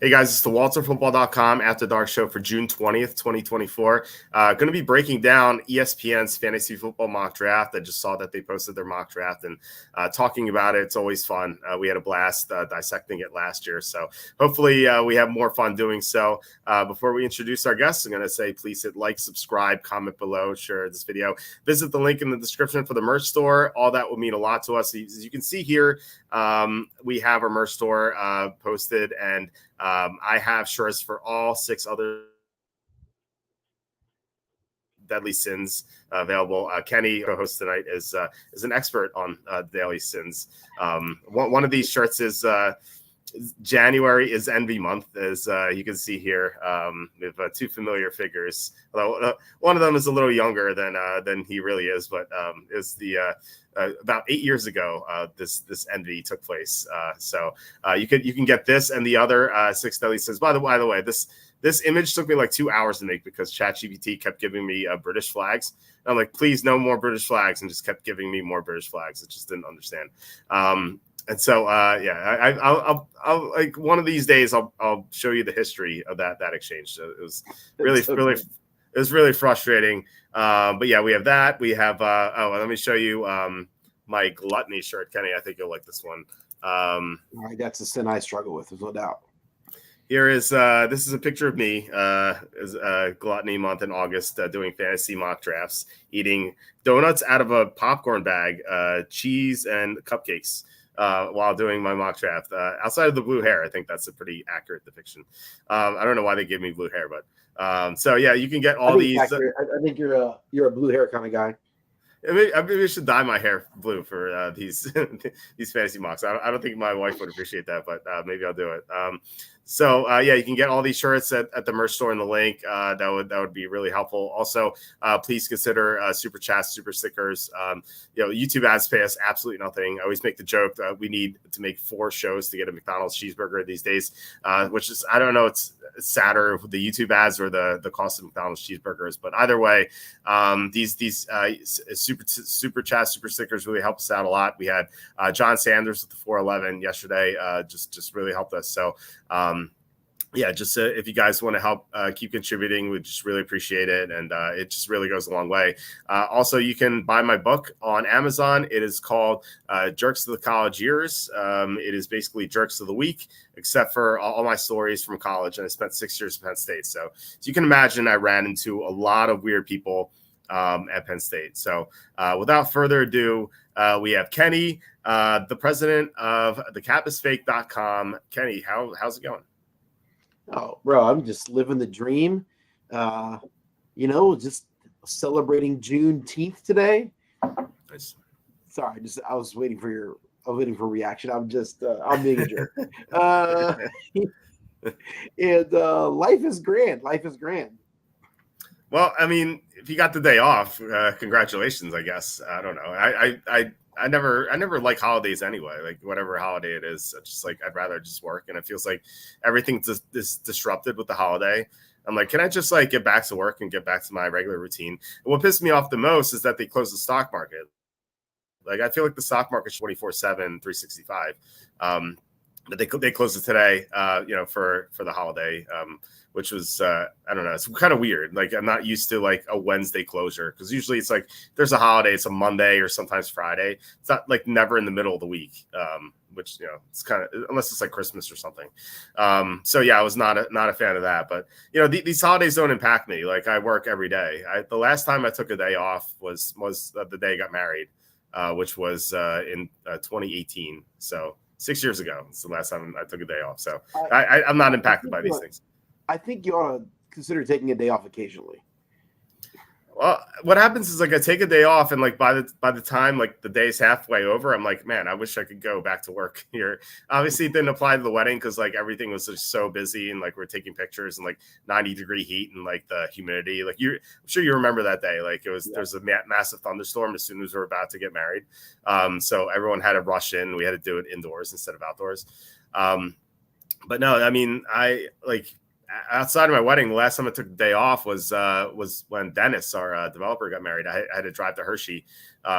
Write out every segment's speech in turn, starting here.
Hey guys, it's the WalterFootball.com After Dark Show for June 20th, 2024. Going to be breaking down ESPN's fantasy football mock draft. I just saw that they posted their mock draft and talking about it. It's always fun. We had a blast dissecting it last year. So hopefully we have more fun doing so. Before we introduce our guests, I'm going to say please hit like, subscribe, comment below, share this video. Visit the link in the description for the merch store. All that will mean a lot to us. As you can see here, we have our merch store posted, and I have shirts for all 6 other deadly sins available. Kenny, co-host tonight, is an expert on deadly sins. One of these shirts is January is Envy Month, as you can see here. We have 2 familiar figures. Although one of them is a little younger than he really is, but is the about 8 years ago this Envy took place. So you can get this and the other 6 deadly sins. By the way, this image took me like 2 hours to make because ChatGPT kept giving me British flags. And I'm like, please, no more British flags, and just kept giving me more British flags. I just didn't understand. And so, I'll like one of these days, I'll show you the history of that exchange. So it was really frustrating. But yeah, we have that. We have, let me show you my gluttony shirt, Kenny. I think you'll like this one. All right, that's a sin I struggle with, there's no doubt. Here is this is a picture of me as gluttony month in August, doing fantasy mock drafts, eating donuts out of a popcorn bag, cheese and cupcakes while doing my mock draft. Outside of the blue hair, I think that's a pretty accurate depiction. I don't know why they gave me blue hair, but so yeah, you can get all these. I think you're a blue hair kind of guy. Maybe I should dye my hair blue for these these fantasy mocks. I don't think my wife would appreciate that, but maybe I'll do it. So yeah, you can get all these shirts at the merch store in the link. That would be really helpful. Also, please consider super chats, super stickers. YouTube ads pay us absolutely nothing. I always make the joke that we need to make 4 shows to get a McDonald's cheeseburger these days, which is, I don't know, it's sadder, the YouTube ads or the cost of McDonald's cheeseburgers. But either way, these super chats, super stickers really help us out a lot. We had John Sanders with the 411 yesterday, just really helped us. So yeah, just if you guys want to help keep contributing, we just really appreciate it. And it just really goes a long way. Also, you can buy my book on Amazon. It is called Jerks of the College Years. It is basically Jerks of the Week, except for all my stories from college. And I spent 6 years at Penn State. So you can imagine I ran into a lot of weird people at Penn State. So without further ado, we have Kenny, the president of thecapIsFake.com. Kenny, how's it going? Oh, bro, I'm just living the dream. Just celebrating Juneteenth today. Nice. Sorry, I was waiting for reaction. I'm being a jerk. And life is grand. Life is grand. Well, I mean, if you got the day off, congratulations, I guess. I don't know. I never like holidays anyway. Like whatever holiday it is, just like I'd rather just work. And it feels like everything's is disrupted with the holiday. I'm like, can I just like get back to work and get back to my regular routine? And what pissed me off the most is that they closed the stock market. Like I feel like the stock market's 24/7, 365. But they closed it today, for the holiday, which was, I don't know, it's kind of weird. Like I'm not used to like a Wednesday closure because usually it's like there's a holiday, it's a Monday or sometimes Friday. It's not like never in the middle of the week, which, it's kind of, unless it's like Christmas or something. So yeah, I was not a fan of that. But, these holidays don't impact me. Like I work every day. The last time I took a day off was the day I got married, which was in 2018. So 6 years ago. It's the last time I took a day off. So I'm not impacted by these things. I think you ought to consider taking a day off occasionally. Well, what happens is like I take a day off, and like by the time like the day's halfway over, I'm like, man, I wish I could go back to work here. Obviously, it didn't apply to the wedding because like everything was just so busy, and like we're taking pictures and like 90-degree heat and like the humidity. Like I'm sure you remember that day. Like it was there's a massive thunderstorm as soon as we were about to get married. So everyone had to rush in. We had to do it indoors instead of outdoors. But no, I mean, I like. Outside of my wedding, the last time I took a day off was when Dennis, our developer, got married. I had to drive to Hershey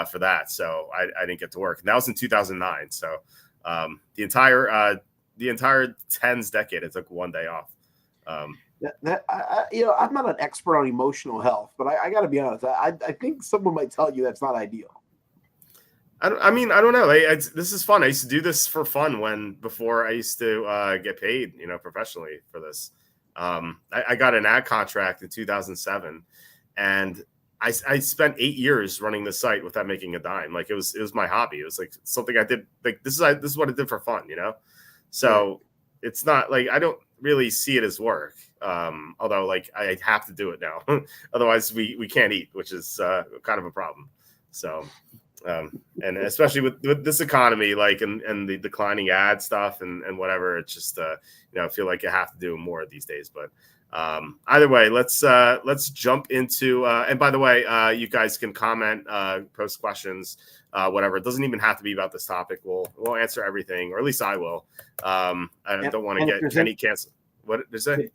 for that, so I didn't get to work. And that was in 2009. So the entire the entire tens decade, it took one day off. I'm not an expert on emotional health, but I got to be honest. I think someone might tell you that's not ideal. I don't know. This is fun. I used to do this for fun before I used to get paid, professionally for this. I got an ad contract in 2007, and I spent 8 years running the site without making a dime. Like it was my hobby. It was like something I did. Like this is what I did for fun, So it's not like I don't really see it as work. Although like I have to do it now, otherwise we can't eat, which is kind of a problem. So. And especially with this economy, like and the declining ad stuff and whatever, it's just I feel like you have to do more these days. But either way, let's jump into. And by the way, you guys can comment, post questions, whatever. It doesn't even have to be about this topic. We'll answer everything, or at least I will. I don't want to get Kenny canceled. What did say?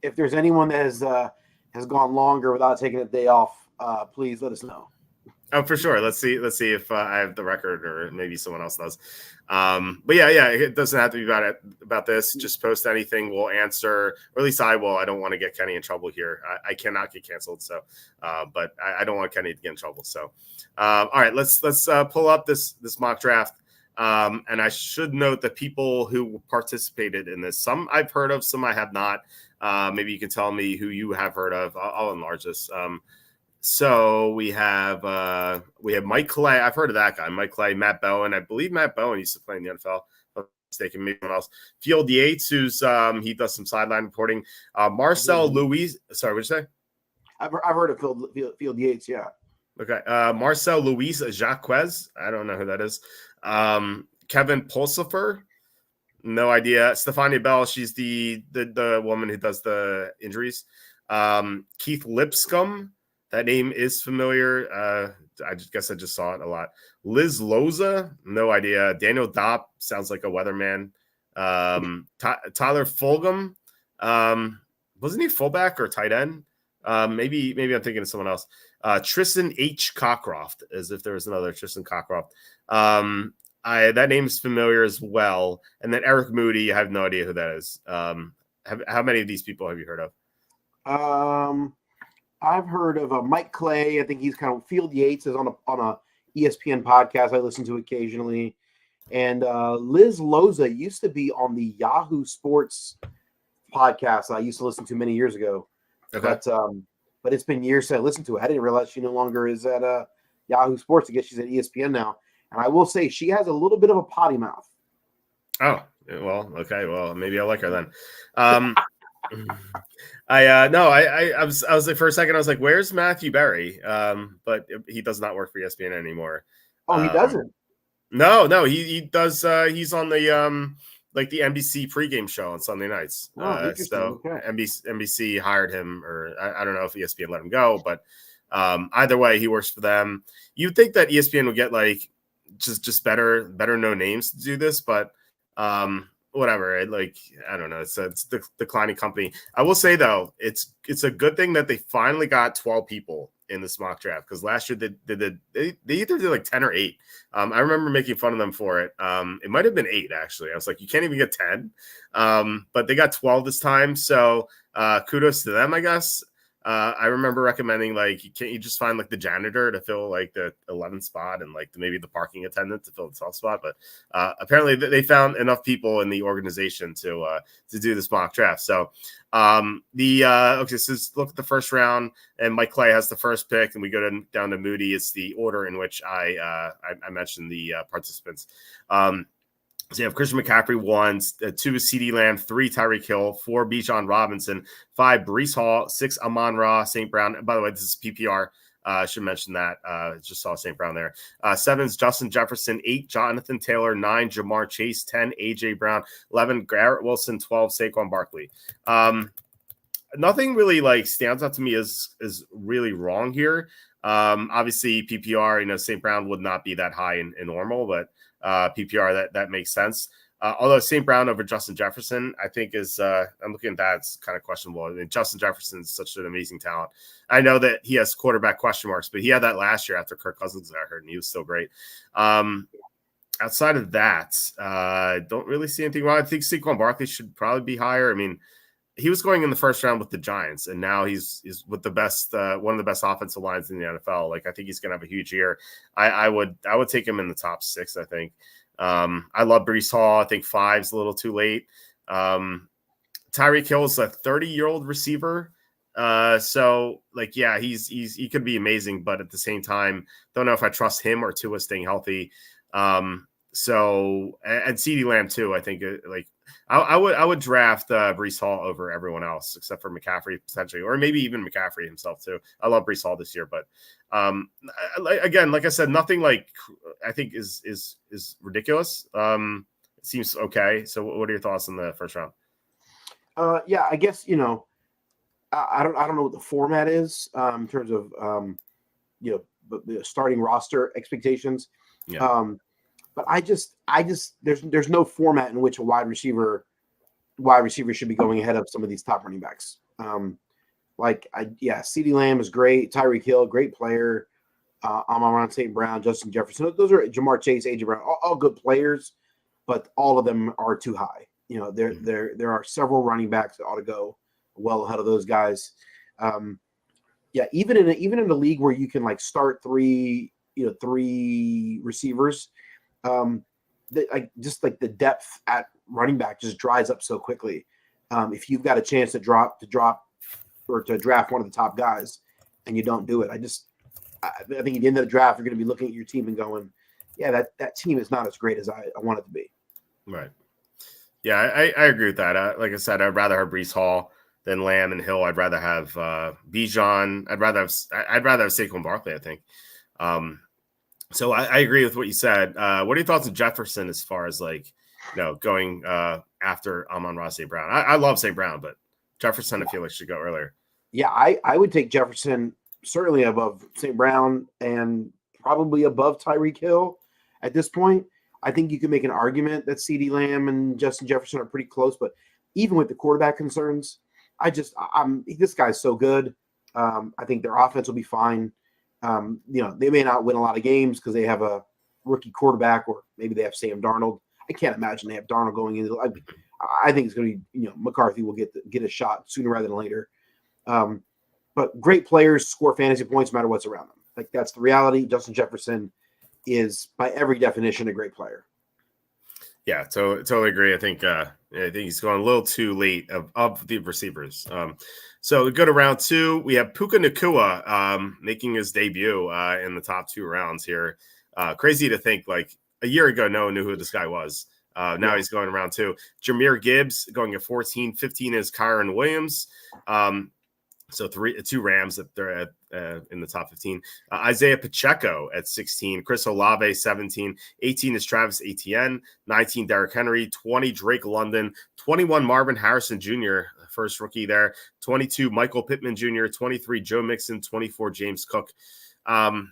If there's anyone that has gone longer without taking a day off, please let us know. Oh, for sure. Let's see if I have the record, or maybe someone else does. But yeah, it doesn't have to be about this. Just post anything. We'll answer, or at least I will. I don't want to get Kenny in trouble here. I cannot get canceled. So, but I don't want Kenny to get in trouble. So, all right, let's pull up this mock draft. And I should note that people who participated in this, some I've heard of, some I have not. Maybe you can tell me who you have heard of. I'll enlarge this. So we have Mike Clay. I've heard of that guy. Mike Clay, Matt Bowen. I believe Matt Bowen used to play in the NFL. If I'm mistaken, maybe someone else. Field Yates, who's he does some sideline reporting. Marcel Louis. Sorry, what'd you say? I've heard of Field Yates. Yeah. Okay. Marcel Louis Jacques. I don't know who that is. Kevin Pulsifer. No idea. Stefania Bell. She's the woman who does the injuries. Keith Lipscomb. That name is familiar. I guess I just saw it a lot. Liz Loza, no idea. Daniel Dopp sounds like a weatherman. Tyler Fulgham, wasn't he fullback or tight end? Maybe I'm thinking of someone else. Tristan H. Cockcroft, as if there was another Tristan Cockcroft. That name is familiar as well. And then Eric Moody, I have no idea who that is. How many of these people have you heard of? I've heard of Mike Clay. I think he's kind of Field Yates is on a ESPN podcast I listen to occasionally. And Liz Loza used to be on the Yahoo Sports podcast I used to listen to many years ago. Okay. But it's been years since I listened to it. I didn't realize she no longer is at Yahoo Sports. I guess she's at ESPN now. And I will say she has a little bit of a potty mouth. Oh, well, okay. Well, maybe I'll like her then. I was like, for a second I was like, where's Matthew Berry? But he does not work for ESPN anymore. Oh, he doesn't? No, he does. He's on the like the NBC pregame show on Sunday nights. So okay. NBC hired him, or I don't know if ESPN let him go, but either way, he works for them. You'd think that ESPN would get like just better known names to do this, but whatever. Like, I don't know. It's the declining company. I will say though, it's a good thing that they finally got 12 people in this mock draft, because last year they either did like 10 or 8. I remember making fun of them for it. It might have been 8 actually. I was like, you can't even get 10. But they got 12 this time. So kudos to them, I guess. I remember recommending, like, can't you just find like the janitor to fill like the 11th spot, and like maybe the parking attendant to fill the 12th spot. But apparently they found enough people in the organization to do this mock draft. So okay, so let's look at the first round, and Mike Clay has the first pick, and we go down to Moody. It's the order in which I mentioned the participants. So you have Christian McCaffrey 1, 2 CeeDee Lamb, 3 Tyreek Hill, 4 Bijan Robinson, 5 Breece Hall, 6 Amon-Ra St. Brown. And by the way, this is PPR. I should mention that. Just saw St. Brown there. 7 is Justin Jefferson, 8 Jonathan Taylor, 9 Jamar Chase, 10 AJ Brown, 11 Garrett Wilson, 12 Saquon Barkley. Nothing really like stands out to me as really wrong here. Obviously PPR, St. Brown would not be that high in normal, but PPR that makes sense. Although St. Brown over Justin Jefferson, I think is I'm looking at that, it's kind of questionable. I mean, Justin Jefferson is such an amazing talent. I know that he has quarterback question marks, but he had that last year after Kirk Cousins got hurt, and he was still great. outside of that, don't really see anything wrong. I think Saquon Barkley should probably be higher. I mean, he was going in the first round with the Giants, and now he's with the best, one of the best offensive lines in the NFL. Like, I think he's going to have a huge year. I would take him in the top 6. I think. I love Breece Hall. I think 5's a little too late. Tyreek Hill is a 30-year-old receiver. So like, yeah, he could be amazing, but at the same time, don't know if I trust him or Tua staying healthy. So and CeeDee Lamb too. I think like I would draft Breece Hall over everyone else except for McCaffrey potentially, or maybe even McCaffrey himself too. I love Breece Hall this year, but again, like I said, nothing like I think is ridiculous. It seems okay. So what are your thoughts on the first round? Yeah, I guess I don't know what the format is in terms of the starting roster expectations. Yeah. But I just there's no format in which a wide receiver should be going ahead of some of these top running backs. CeeDee Lamb is great, Tyreek Hill, great player. Amon-Ra St. Brown, Justin Jefferson, those are Jamar Chase, AJ Brown, all good players, but all of them are too high. There are several running backs that ought to go well ahead of those guys. Even in a league where you can like start three receivers, the depth at running back just dries up so quickly. If you've got a chance to drop or to draft one of the top guys and you don't do it, I think at the end of the draft, you're going to be looking at your team and going, yeah, that team is not as great as I want it to be. Right. Yeah, I agree with that. Like I said, I'd rather have Breece Hall than Lamb and Hill. I'd rather have Bijan. I'd rather have Saquon Barkley, I think. So I agree with what you said. What are your thoughts on Jefferson as far as like, going after Amon-Ra St. Brown? I love St. Brown, but Jefferson I feel like should go earlier. Yeah, I would take Jefferson certainly above St. Brown and probably above Tyreek Hill at this point. I think you could make an argument that CeeDee Lamb and Justin Jefferson are pretty close, but even with the quarterback concerns, this guy's so good. I think their offense will be fine. They may not win a lot of games because they have a rookie quarterback, or maybe they have Sam Darnold. I can't imagine they have Darnold going into. I think it's going to be McCarthy will get a shot sooner rather than later. But great players score fantasy points no matter what's around them. Like, that's the reality. Justin Jefferson is by every definition a great player. Yeah, totally agree. I think he's going a little too late of the receivers. So we go to round 2. We have Puka Nacua making his debut in the top 2 rounds here. Crazy to think, like a year ago, no one knew who this guy was. Now he's going round 2. Jameer Gibbs going at 14. 15 is Kyron Williams. So 2 Rams that they're at in the top 15. Isaiah Pacheco at 16. Chris Olave 17. 18 is Travis Etienne. 19 Derrick Henry. 20 Drake London. 21 Marvin Harrison Jr., first rookie there. 22 Michael Pittman Jr. 23 Joe Mixon. 24 James Cook. Daniel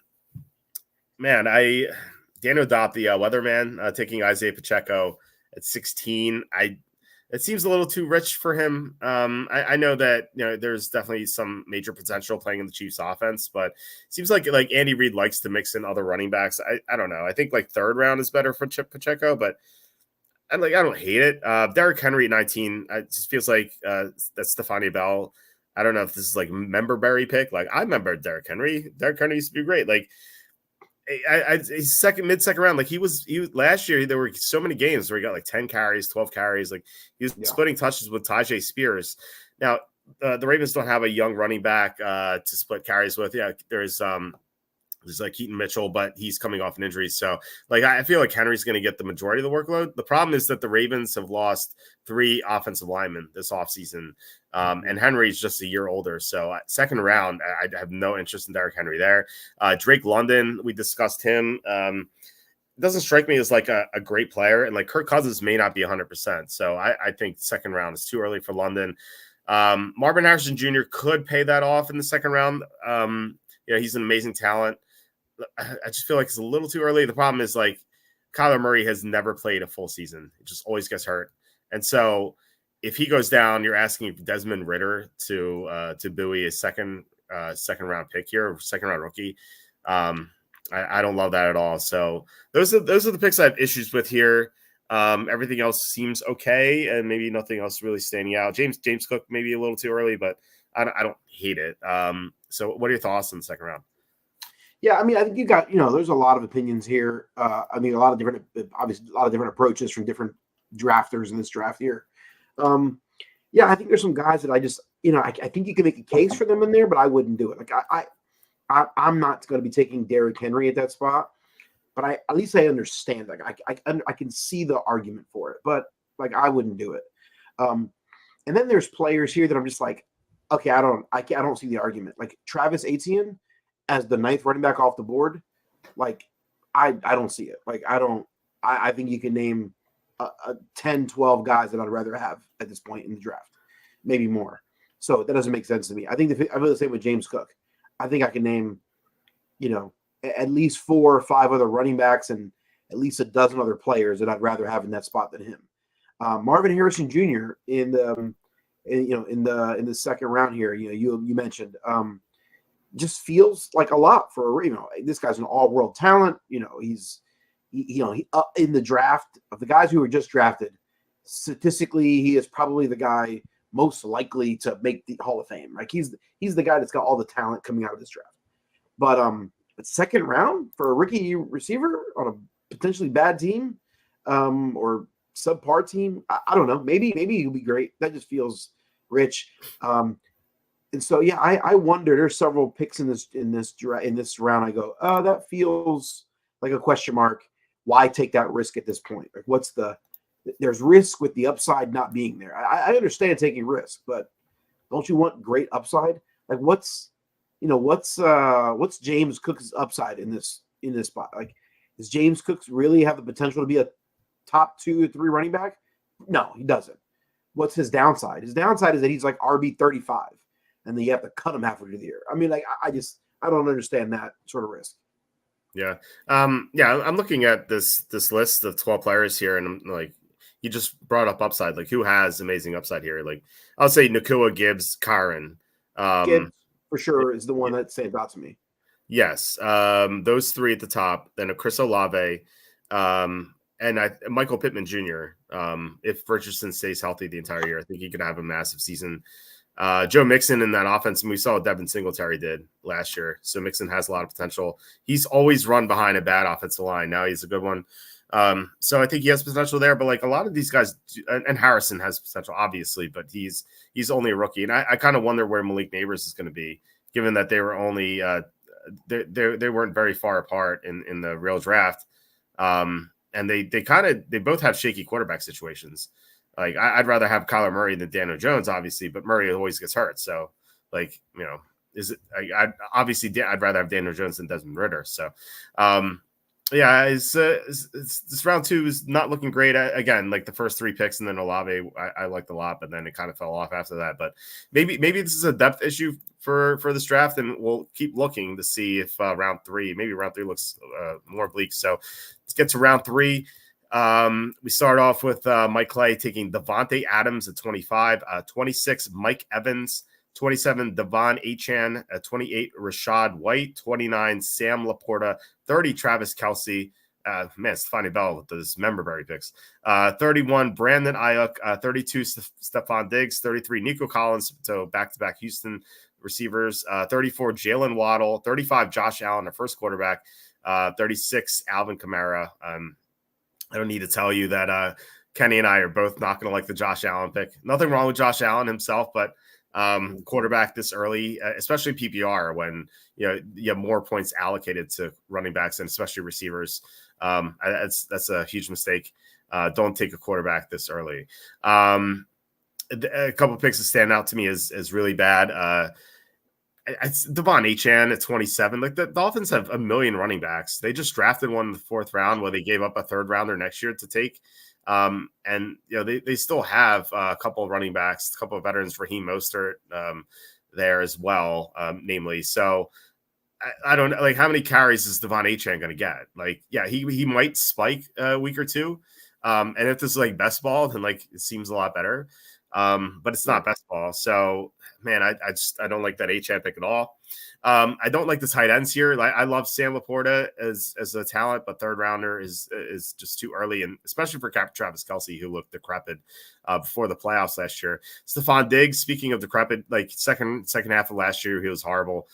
Dopp, the weatherman, taking Isaiah Pacheco at 16. It seems a little too rich for him. I know that there's definitely some major potential playing in the Chiefs offense, but it seems like Andy Reid likes to mix in other running backs. I don't know. I think like 3rd round is better for Pacheco, but I don't hate it. Derrick Henry at 19. It just feels like that's Stephania Bell. I don't know if this is like member berry pick. Like, I remember Derrick Henry. Derrick Henry used to be great. Like, he's mid-second round. Like he was last year. There were so many games where he got like 10 carries, 12 carries. Like, he was splitting touches with Tajay Spears. Now the Ravens don't have a young running back to split carries with. Yeah, there's like Keaton Mitchell, but he's coming off an injury. So like, I feel like Henry's going to get the majority of the workload. The problem is that the Ravens have lost 3 offensive linemen this offseason. And Henry's just a year older. So 2nd round, I have no interest in Derrick Henry there. Drake London, we discussed him. It doesn't strike me as like a great player. And like Kirk Cousins may not be 100%. So I think 2nd round is too early for London. Marvin Harrison Jr. could pay that off in the 2nd round. He's an amazing talent. I just feel like it's a little too early. The problem is like Kyler Murray has never played a full season. It just always gets hurt. And so if he goes down, you're asking Desmond Ridder to buoy a second round pick here, 2nd round rookie. I don't love that at all. So those are the picks I have issues with here. Everything else seems okay, and maybe nothing else really standing out. James Cook maybe a little too early, but I don't hate it. So what are your thoughts in the second round? Yeah, I mean, I think you got, there's a lot of opinions here. I mean, obviously, a lot of different approaches from different drafters in this draft here. Yeah, I think there's some guys that I just, I think you can make a case for them in there, but I wouldn't do it. Like I'm not going to be taking Derrick Henry at that spot, but at least I understand. Like I can see the argument for it, but like I wouldn't do it. And then there's players here that I'm just like, okay, I don't see the argument. Like Travis Etienne as the 9th running back off the board, like I don't see it. Like I think you can name 10, 12 guys that I'd rather have at this point in the draft, maybe more. So that doesn't make sense to me. I think I feel the same with James Cook. I think I can name, at least 4 or 5 other running backs and at least a dozen other players that I'd rather have in that spot than him. Marvin Harrison Jr. in the second round here, you mentioned, just feels like a lot for this guy's an all-world talent. He's in the draft of the guys who were just drafted. Statistically, he is probably the guy most likely to make the Hall of Fame. Like he's the guy that's got all the talent coming out of this draft. But second round for a rookie receiver on a potentially bad team, or subpar team, I don't know. Maybe he'll be great. That just feels rich. And so yeah, I wonder. There's several picks in this round. I go, oh, that feels like a question mark. Why take that risk at this point? Like there's risk with the upside not being there. I understand taking risk, but don't you want great upside? Like what's James Cook's upside in this spot? Like, does James Cook really have the potential to be a top 2 or 3 running back? No, he doesn't. What's his downside? His downside is that he's like RB 35, and then you have to cut him halfway through the year. I mean, like I don't understand that sort of risk. Yeah. I'm looking at this list of 12 players here, and I'm like, you just brought up upside. Like, who has amazing upside here? Like, I'll say Nakua, Gibbs, Kyron. Gibbs, for sure, is the one that stands out to me. Yes. Those 3 at the top. Then a Chris Olave, and Michael Pittman Jr. If Richardson stays healthy the entire year, I think he could have a massive season. Joe Mixon in that offense, and we saw what Devin Singletary did last year. So Mixon has a lot of potential. He's always run behind a bad offensive line. Now he's a good one. So I think he has potential there, but like a lot of these guys, and Harrison has potential, obviously, but he's only a rookie. And I kind of wonder where Malik Neighbors is going to be, given that they were only they weren't very far apart in the real draft. And they both have shaky quarterback situations. Like I'd rather have Kyler Murray than Daniel Jones, obviously, but Murray always gets hurt. So like, I'd rather have Daniel Jones than Desmond Ridder. So, yeah, this round 2 is not looking great. Again, like the first 3 picks and then Olave, I liked a lot, but then it kind of fell off after that. But maybe this is a depth issue for this draft, and we'll keep looking to see if round 3 looks more bleak. So let's get to round 3. We start off with Mike Clay taking Devontae Adams at 25, 26 Mike Evans, 27 Devon Achane, 28 Rashad White, 29 Sam Laporta, 30 Travis Kelce. Stefani Bell with those member picks. 31 Brandon Ayuk, 32 Stephon Diggs, 33 Nico Collins, so back-to-back Houston receivers. 34 Jalen Waddle, 35 Josh Allen, the first quarterback. 36 Alvin Kamara. I don't need to tell you that Kenny and I are both not going to like the Josh Allen pick. Nothing wrong with Josh Allen himself, but quarterback this early, especially PPR, when you have more points allocated to running backs and especially receivers. That's a huge mistake. Don't take a quarterback this early. A couple of picks that stand out to me is really bad. It's Devon Achane at 27. Like the Dolphins have a million running backs. They just drafted one in the 4th round where they gave up a 3rd rounder next year to take. And they still have a couple of running backs, a couple of veterans, Raheem Mostert there as well, namely. So I don't know, like how many carries is Devon Achane going to get? Like, yeah, he might spike a week or two. And if this is like best ball, then like it seems a lot better. but it's not best ball. So, man, I don't like that A-Chan pick at all. I don't like the tight ends here. Like, I love Sam Laporta as a talent, but third rounder is just too early, and especially for Travis Kelce, who looked decrepit before the playoffs last year. Stephon Diggs, speaking of decrepit, like second half of last year, he was horrible.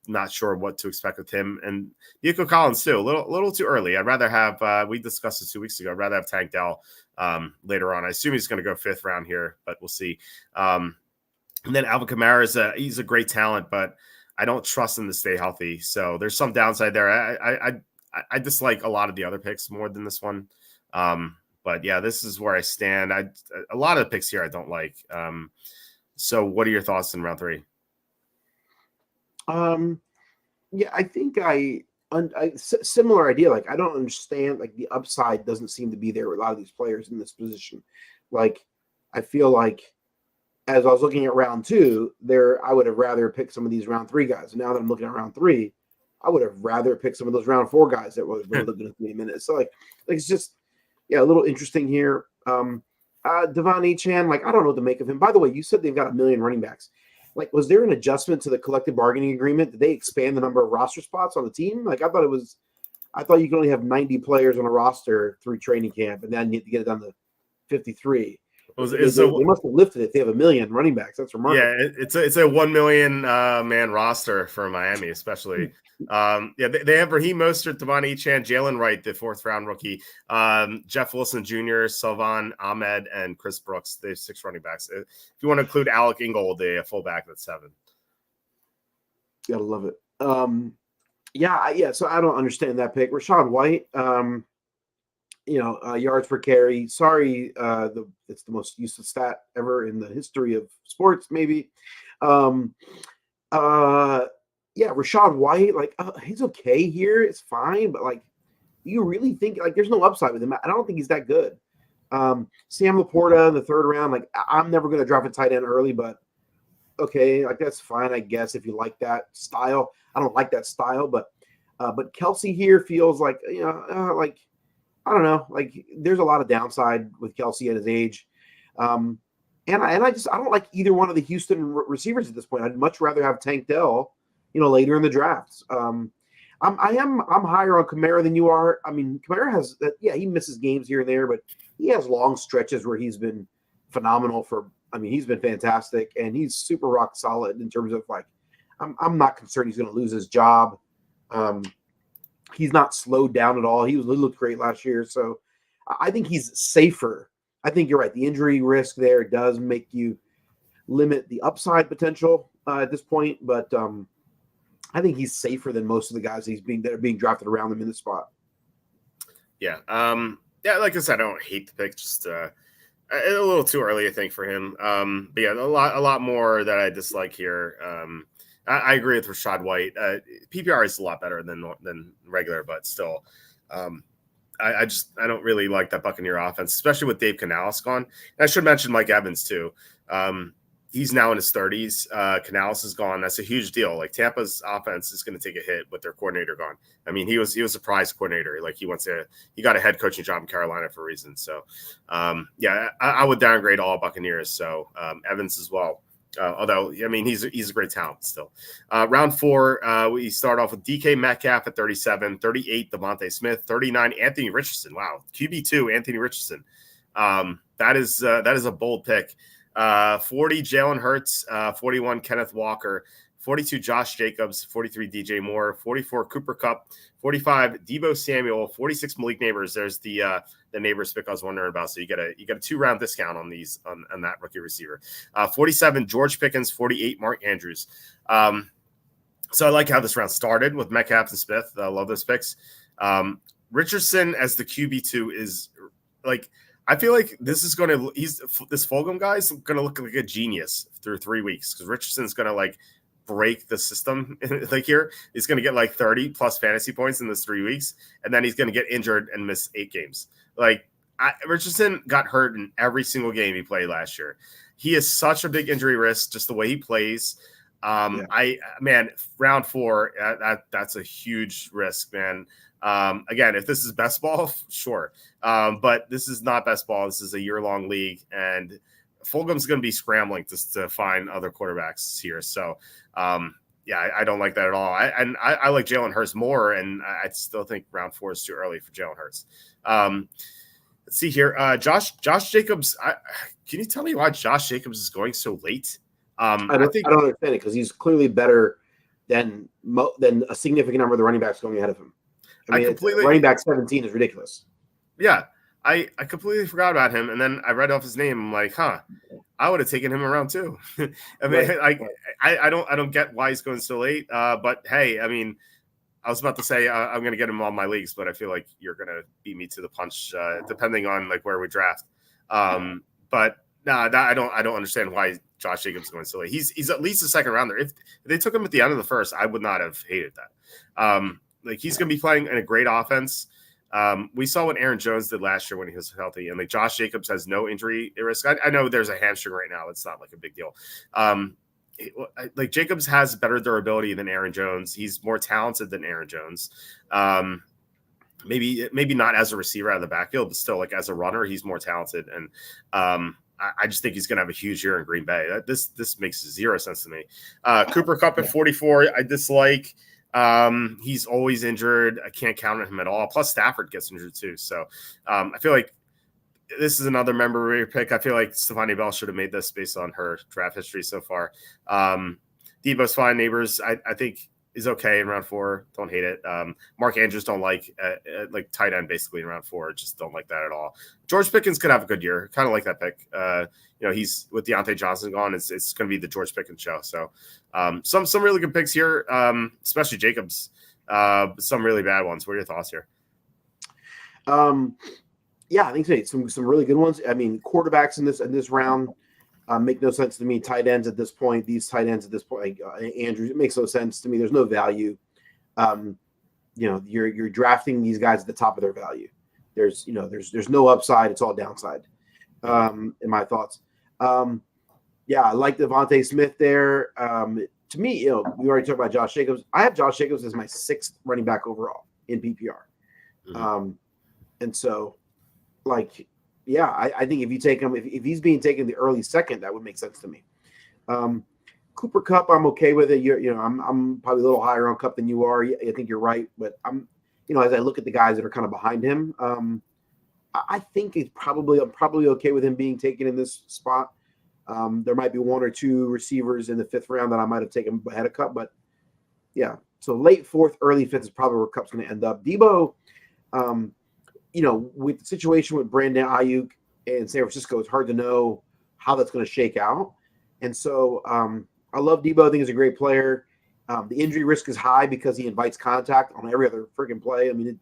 Not sure what to expect with him, and Nico Collins too. A little too early. I'd rather have. We discussed this 2 weeks ago. I'd rather have Tank Dell later on. I assume he's going to go 5th round here, but we'll see. And then Alvin Kamara he's a great talent, but I don't trust him to stay healthy. So there's some downside there. I dislike a lot of the other picks more than this one. But yeah, this is where I stand. A lot of the picks here I don't like. So what are your thoughts in round 3? Yeah, I think similar idea. Like, I don't understand, like, the upside doesn't seem to be there with a lot of these players in this position. Like, I feel like as I was looking at round 2, I would have rather picked some of these round 3 guys. And now that I'm looking at round 3, I would have rather picked some of those round 4 guys that were looking at 3 minutes. So like it's just, yeah, a little interesting here. Devon Achane, like, I don't know what to make of him. By the way, you said they've got 1 million running backs. Like, was there an adjustment to the collective bargaining agreement? Did they expand the number of roster spots on the team? Like, I thought you could only have 90 players on a roster through training camp, and then you have to get it down to 53. They must have lifted it. They have 1 million running backs. That's remarkable. Yeah, it's a 1 million man roster for Miami, especially. They have Raheem Mostert, Devon Achane, Jalen Wright, the 4th round rookie, Jeff Wilson Jr., Salvon Ahmed, and Chris Brooks. They have 6 running backs. If you want to include Alec Ingold, the fullback, that's 7. Gotta love it. So I don't understand that pick. Rachaad White, yards per carry. Sorry, it's the most useless stat ever in the history of sports, maybe. Rachaad White, like, he's okay here. It's fine, but, like, you really think, like, there's no upside with him? I don't think he's that good. Sam Laporta in the 3rd round, like, I'm never going to draft a tight end early, but okay, like, that's fine, I guess, if you like that style. I don't like that style, but Kelce here feels like, like, I don't know, like, there's a lot of downside with Kelce at his age. And I don't like either one of the Houston receivers at this point. I'd much rather have Tank Dell, later in the drafts. I'm higher on Kamara than you are. I mean, Kamara has that. Yeah, he misses games here and there, but he has long stretches where he's been phenomenal. He's been fantastic, and he's super rock solid in terms of, like, I'm not concerned he's going to lose his job. He's not slowed down at all. He looked great last year, so I think he's safer. I think you're right. The injury risk there does make you limit the upside potential at this point, but I think he's safer than most of the guys that are being drafted around him in the spot. Yeah. Like I said, I don't hate the pick, just a little too early, I think, for him. But yeah, a lot more that I dislike here. I agree with Rachaad White. PPR is a lot better than regular, but still, I don't really like that Buccaneer offense, especially with Dave Canales gone. And I should mention Mike Evans too. He's now in his 30s. Canales is gone. That's a huge deal. Like, Tampa's offense is going to take a hit with their coordinator gone. I mean, he was a prize coordinator. Like, he got a head coaching job in Carolina for a reason. So, I would downgrade all Buccaneers. So Evans as well. Although, I mean, he's a great talent still. Round 4, we start off with DK Metcalf at 37, 38 Devontae Smith, 39 Anthony Richardson. Wow, QB2 Anthony Richardson. That is a bold pick. 40 Jalen Hurts, 41 Kenneth Walker, 42 Josh Jacobs, 43 DJ Moore, 44 Cooper Kupp, 45 Deebo Samuel, 46 Malik Neighbors. There's the Neighbors pick I was wondering about. So you get a 2-round discount on these on that rookie receiver. 47 George Pickens, 48 Mark Andrews. So I like how this round started with Metcalf and Smith. I love those picks. Richardson as the QB2 is, like, I feel like this Fulgham guy is going to look like a genius through 3 weeks, because Richardson's going to, like, break the system. Like, here, he's going to get like 30 plus fantasy points in this 3 weeks, and then he's going to get injured and miss 8 games. Like, Richardson got hurt in every single game he played last year. He is such a big injury risk, just the way he plays. Round 4, that's a huge risk, man. Again, if this is best ball, sure. But this is not best ball. This is a year-long league, and Fulgham's going to be scrambling to find other quarterbacks here. So, I don't like that at all. I like Jalen Hurts more, and I still think round 4 is too early for Jalen Hurts. Let's see here. Josh Jacobs. Can you tell me why Josh Jacobs is going so late? I don't understand it, because he's clearly better than a significant number of the running backs going ahead of him. I mean, running back 17 is ridiculous. Yeah, I completely forgot about him, and then I read off his name. I'm like, I would have taken him around 2. I mean, I don't get why he's going so late. But hey, I mean, I was about to say I'm going to get him on my leagues, but I feel like you're going to beat me to the punch, depending on like where we draft. But I don't understand why Josh Jacobs is going so late. He's at least a second rounder. If they took him at the end of the first, I would not have hated that. Like, he's going to be playing in a great offense. We saw what Aaron Jones did last year when he was healthy, and like Josh Jacobs has no injury risk. I know there's a hamstring right now. It's not like a big deal. Like Jacobs has better durability than Aaron Jones. He's more talented than Aaron Jones. Maybe not as a receiver out of the backfield, but still, like, as a runner, he's more talented. And I just think he's going to have a huge year in Green Bay. This makes zero sense to me. Cooper Kupp at 44, I dislike. He's always injured. I can't count on him at all. Plus Stafford gets injured too. So I feel like this is another member pick. I feel like Stefani Bell should have made this based on her draft history so far. Debo's fine. Neighbors, I think, is okay in round 4. Don't hate it. Mark Andrews don't like tight end basically in round 4. Just don't like that at all. George Pickens could have a good year. Kind of like that pick. He's with Deontay Johnson gone. It's going to be the George Pickens show. So some really good picks here, especially Jacobs. Some really bad ones. What are your thoughts here? Yeah, I think so. Some really good ones. I mean, quarterbacks in this round make no sense to me. Tight ends at this point, Andrews, it makes no sense to me. There's no value. You're drafting these guys at the top of their value. There's no upside. It's all downside. In my thoughts. I like Devontae Smith there. To me, we already talked about Josh Jacobs. I have Josh Jacobs as my 6th running back overall in PPR. Mm-hmm. And so, I think if you take him, if he's being taken the early 2nd, that would make sense to me. Cooper Kupp, I'm okay with it. I'm probably a little higher on Kupp than you are. I think you're right, but I'm as I look at the guys that are kind of behind him, I think I'm probably okay with him being taken in this spot. There might be 1 or 2 receivers in the 5th round that I might have taken ahead of Kupp, but yeah. So late 4th, early 5th is probably where Kupp's going to end up. Debo, with the situation with Brandon Ayuk and San Francisco, it's hard to know how that's going to shake out. And so I love Debo. I think he's a great player. The injury risk is high because he invites contact on every other freaking play. I mean,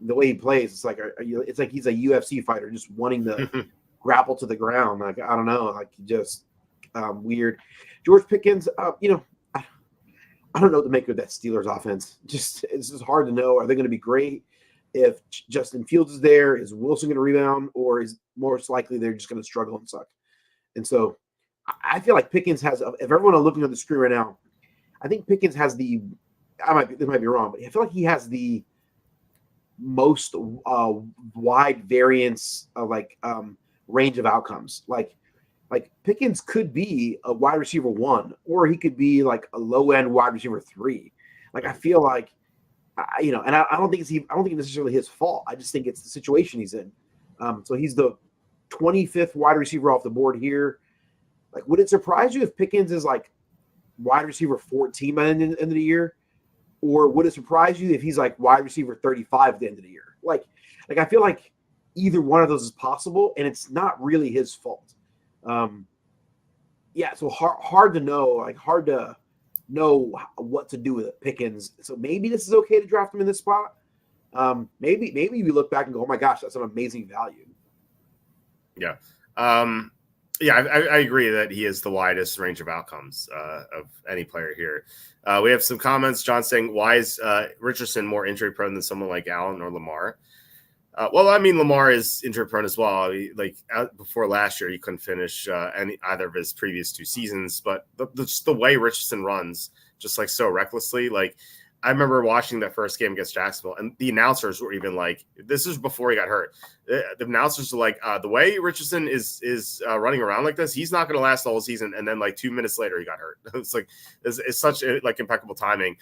the way he plays, it's like he's a UFC fighter just wanting to grapple to the ground. Like, I don't know, just weird. George Pickens, I don't know what to make of that Steelers offense. It's just hard to know. Are they going to be great? If Justin Fields is there, is Wilson going to rebound, or is most likely they're just going to struggle and suck? And so I feel like Pickens has, if everyone are looking on the screen right now, I think Pickens has this might be wrong, but I feel like he has the most wide variance of range of outcomes. Like Pickens could be a wide receiver 1, or he could be like a low end wide receiver 3. I feel like, and I don't think it's necessarily his fault. I just think it's the situation he's in. So he's the 25th wide receiver off the board here. Would it surprise you if Pickens is wide receiver 14 by the end of the year? Or would it surprise you if he's wide receiver 35 at the end of the year? I feel like either one of those is possible, and it's not really his fault. So hard to know. Hard to know what to do with Pickens. So maybe this is okay to draft him in this spot. Maybe we look back and go, oh my gosh, that's an amazing value. Yeah. I agree that he is the widest range of outcomes of any player here. We have some comments. John saying, why is Richardson more injury prone than someone like Allen or Lamar? Lamar is injury prone as well. Before last year, he couldn't finish either of his previous 2 seasons. But the way Richardson runs, just so recklessly, I remember watching that first game against Jacksonville, and the announcers were even like, "This is before he got hurt." The announcers were like, "The way Richardson is running around like this, he's not going to last the whole season." And then like 2 minutes later, he got hurt. It's like it's such like impeccable timing.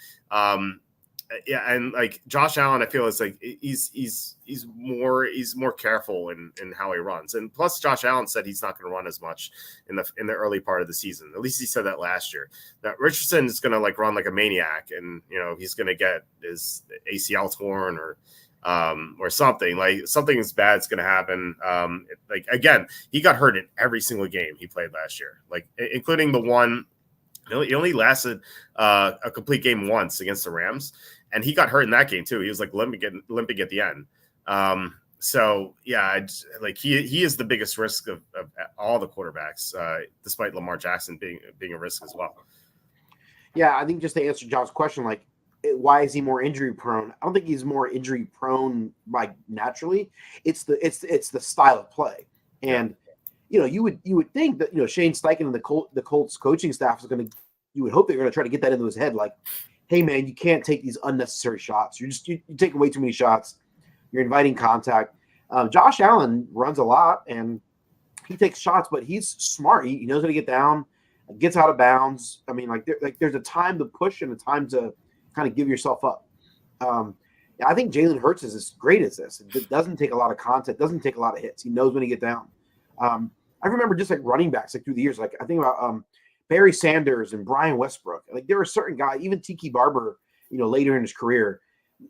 Yeah, and like Josh Allen, I feel it's like he's more careful in how he runs, and plus Josh Allen said he's not going to run as much in the early part of the season. At least he said that last year. That Richardson is going to like run like a maniac, and he's going to get his ACL torn or something. Like something as bad is going to happen. Like again, he got hurt in every single game he played last year, like including the one. He only lasted a complete game once against the Rams, and he got hurt in that game too. He was like limping at the end. So yeah, like he is the biggest risk of all the quarterbacks, despite Lamar Jackson being a risk as well. Yeah, I think just to answer John's question, like why is he more injury prone? I don't think he's more injury prone like naturally. It's the style of play, and you would think that Shane Steichen and the Colts coaching staff is going to. You would hope they're going to try to get that into his head, like, hey man, you can't take these unnecessary shots. You're taking way too many shots. You're inviting contact. Josh Allen runs a lot and he takes shots, but he's smart. He knows how to get down, gets out of bounds. I mean, there's a time to push and a time to kind of give yourself up. I think Jalen Hurts is as great as this. It doesn't take a lot of contact, doesn't take a lot of hits. He knows when to get down. I remember just like running backs like through the years. Like I think about Barry Sanders and Brian Westbrook. Like there were certain guys, even Tiki Barber, later in his career,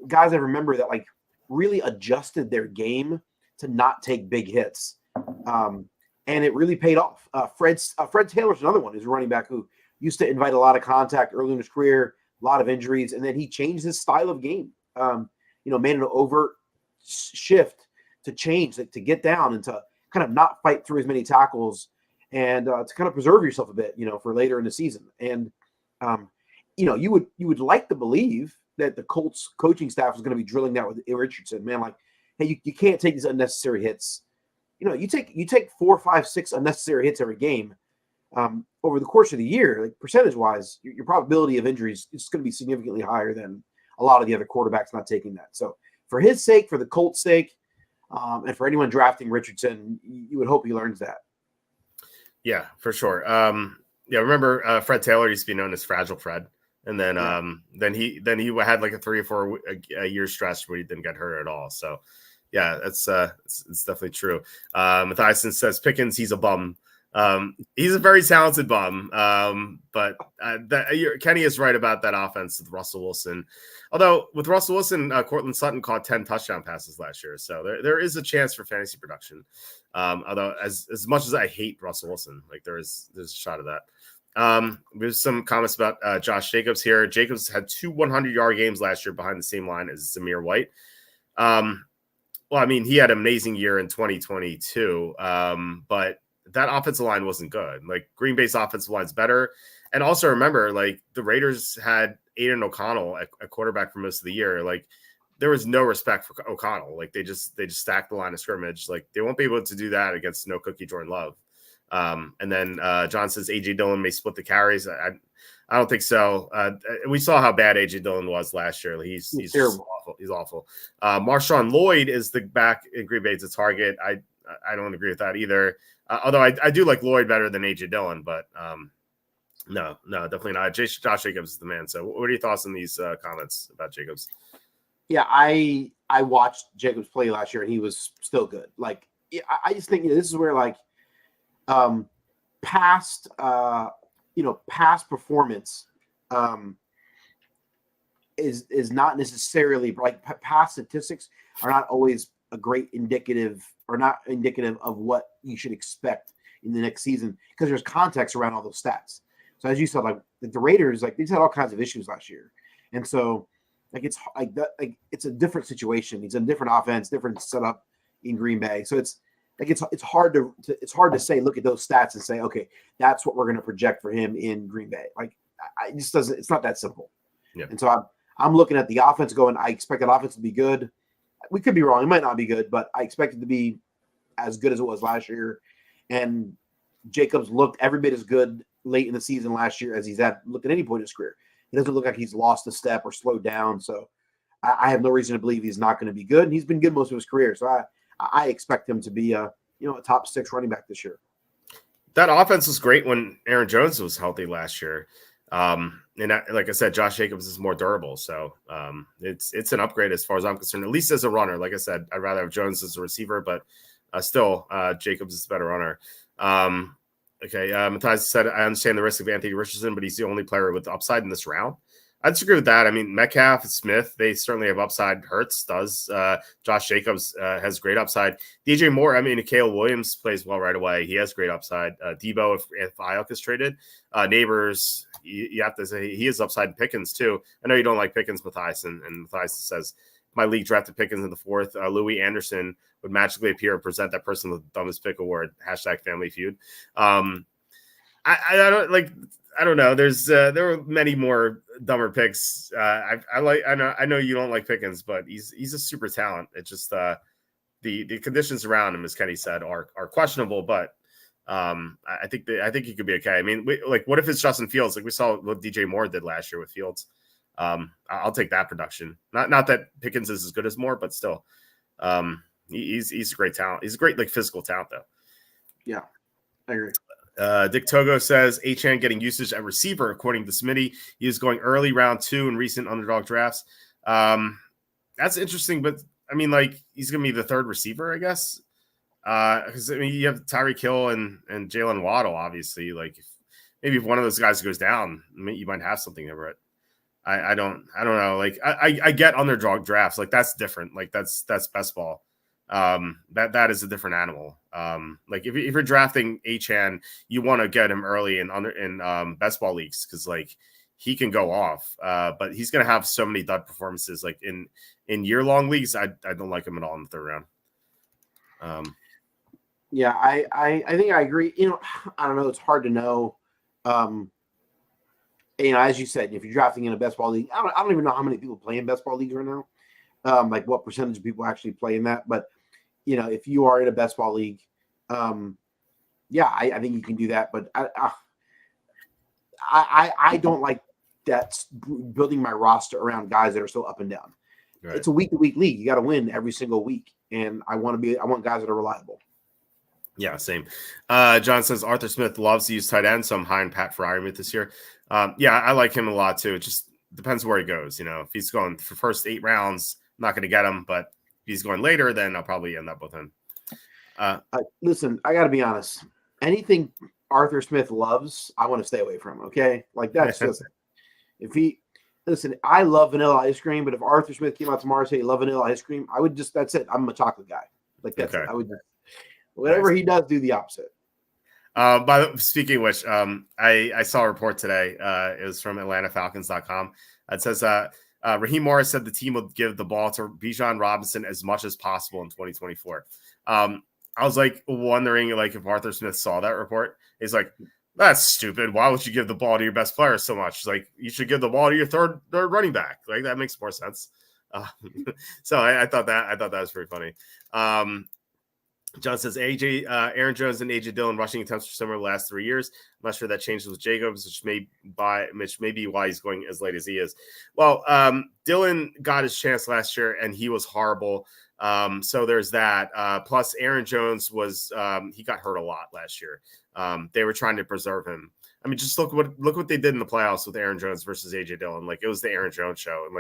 guys I remember that like really adjusted their game to not take big hits. And it really paid off. Fred Taylor's another one who's a running back who used to invite a lot of contact early in his career, a lot of injuries, and then he changed his style of game. Made an overt shift to change, like, to get down and to kind of not fight through as many tackles and to kind of preserve yourself a bit, for later in the season. And, you would like to believe that the Colts coaching staff is going to be drilling that with Richardson, man. Like, hey, you can't take these unnecessary hits. You take 4, 5, 6 unnecessary hits every game over the course of the year. Like percentage wise, your probability of injuries is going to be significantly higher than a lot of the other quarterbacks not taking that. So for his sake, for the Colts' sake, and for anyone drafting Richardson, you would hope he learns that. Yeah, for sure. Remember Fred Taylor used to be known as Fragile Fred, and then he had like a 3 or 4 year stretch where he didn't get hurt at all. So yeah, it's definitely true. Matthieson says Pickens, he's a bum. He's a very talented bum. But Kenny is right about that offense with Russell Wilson. Although with Russell Wilson, Cortland Sutton caught 10 touchdown passes last year. So there is a chance for fantasy production. Although as much as I hate Russell Wilson, like there's a shot of that. There's some comments about Josh Jacobs here. Jacobs had 2 100-yard games last year behind the same line as Zamir White. Well, I mean, he had an amazing year in 2022, but that offensive line wasn't good. Like Green Bay's offensive line's better. And also remember, like the Raiders had Aiden O'Connell at quarterback for most of the year. Like there was no respect for O'Connell. Like they just stacked the line of scrimmage. Like they won't be able to do that against no cookie Jordan Love. And then John says AJ Dillon may split the carries. I don't think so. We saw how bad AJ Dillon was last year. He's terrible. Awful. He's awful. Marshawn Lloyd is the back in Green Bay as a target. I don't agree with that either. Although I do like Lloyd better than AJ Dillon, but no, definitely not. Josh Jacobs is the man. So what are your thoughts on these comments about Jacobs? Yeah, I watched Jacobs play last year and he was still good. Like I just think this is where like past performance is not necessarily like past statistics are not always a great indicative of what you should expect in the next season because there's context around all those stats. So as you said, like the Raiders, like they've had all kinds of issues last year, and so like it's like that, like it's a different situation. It's a different offense, different setup in Green Bay. So it's like it's hard to say look at those stats and say okay, that's what we're going to project for him in Green Bay. Like it just doesn't. It's not that simple. Yeah. And so I'm looking at the offense going. I expect that offense to be good. We could be wrong. It might not be good, but I expect it to be as good as it was last year. And Jacobs looked every bit as good late in the season last year as he's looked at any point in his career. He doesn't look like he's lost a step or slowed down. So I have no reason to believe he's not going to be good. And he's been good most of his career. So I expect him to be a top 6 running back this year. That offense was great when Aaron Jones was healthy last year. Like I said, Josh Jacobs is more durable. So it's an upgrade as far as I'm concerned, at least as a runner. Like I said, I'd rather have Jones as a receiver, but still Jacobs is a better runner. Matthias said, I understand the risk of Anthony Richardson, but he's the only player with upside in this round. I disagree with that. I mean, Metcalf, Smith, they certainly have upside. Hurts does. Josh Jacobs has great upside. DJ Moore, Caleb Williams plays well right away. He has great upside. Debo, if Ayuk is traded. Neighbors, you have to say he has upside. Pickens, too. I know you don't like Pickens, Matthias, and Matthias says, my league drafted Pickens in the 4th. Louis Anderson would magically appear and present that person with the dumbest pick award. #Family Feud. I don't know. There were many more dumber picks. I know you don't like Pickens, but he's a super talent. It's just the conditions around him, as Kenny said, are questionable. But I think he could be okay. I mean, what if it's Justin Fields? Like we saw what DJ Moore did last year with Fields. I'll take that production. Not that Pickens is as good as Moore, but still, he's a great talent. He's a great physical talent, though. Yeah, I agree. Dick Togo says Achane getting usage at receiver according to Smitty. He is going early round 2 in recent underdog drafts. That's interesting, but he's gonna be the 3rd receiver, I guess. Because you have Tyreek Hill and Jalen Waddle, obviously. Maybe if one of those guys goes down, you might have something there. But I don't know. I get underdog drafts. That's different. That's best ball. That is a different animal. If you're drafting Achane, you want to get him early in best ball leagues because he can go off. But he's gonna have so many dud performances. In year-long leagues, I don't like him at all in the 3rd round. Yeah, I think I agree. I don't know. It's hard to know. As you said, if you're drafting in a best ball league, I don't even know how many people play in best ball leagues right now. What percentage of people actually play in that. But, if you are in a best ball league, I think you can do that. But I don't like that building my roster around guys that are so up and down. Right. It's a week-to-week league. You got to win every single week. And I want guys that are reliable. Yeah, same. John says Arthur Smith loves to use tight end, so I'm high on Pat Freiermuth this year. I like him a lot too. It just depends where he goes. If he's going for first 8 rounds, I'm not going to get him. But if he's going later, then I'll probably end up with him. Listen, I got to be honest. Anything Arthur Smith loves, I want to stay away from. Okay, that's just if he. Listen, I love vanilla ice cream, but if Arthur Smith came out tomorrow and said he loved vanilla ice cream, I would that's it. I'm a chocolate guy. That's it. I would just. Whatever he does, do the opposite. Speaking of which, I saw a report today. It was from AtlantaFalcons.com. It says Raheem Morris said the team will give the ball to Bijan Robinson as much as possible in 2024. I was wondering if Arthur Smith saw that report. He's like, that's stupid. Why would you give the ball to your best player so much? You should give the ball to your third running back. That makes more sense. So I thought that was pretty funny. John says Aaron Jones and AJ Dillon rushing attempts for similar the last 3 years. I'm not sure that changes with Jacobs, which may be why he's going as late as he is. Well, Dillon got his chance last year and he was horrible. So there's that. Plus Aaron Jones he got hurt a lot last year. They were trying to preserve him. Just look what they did in the playoffs with Aaron Jones versus AJ Dillon. It was the Aaron Jones show, and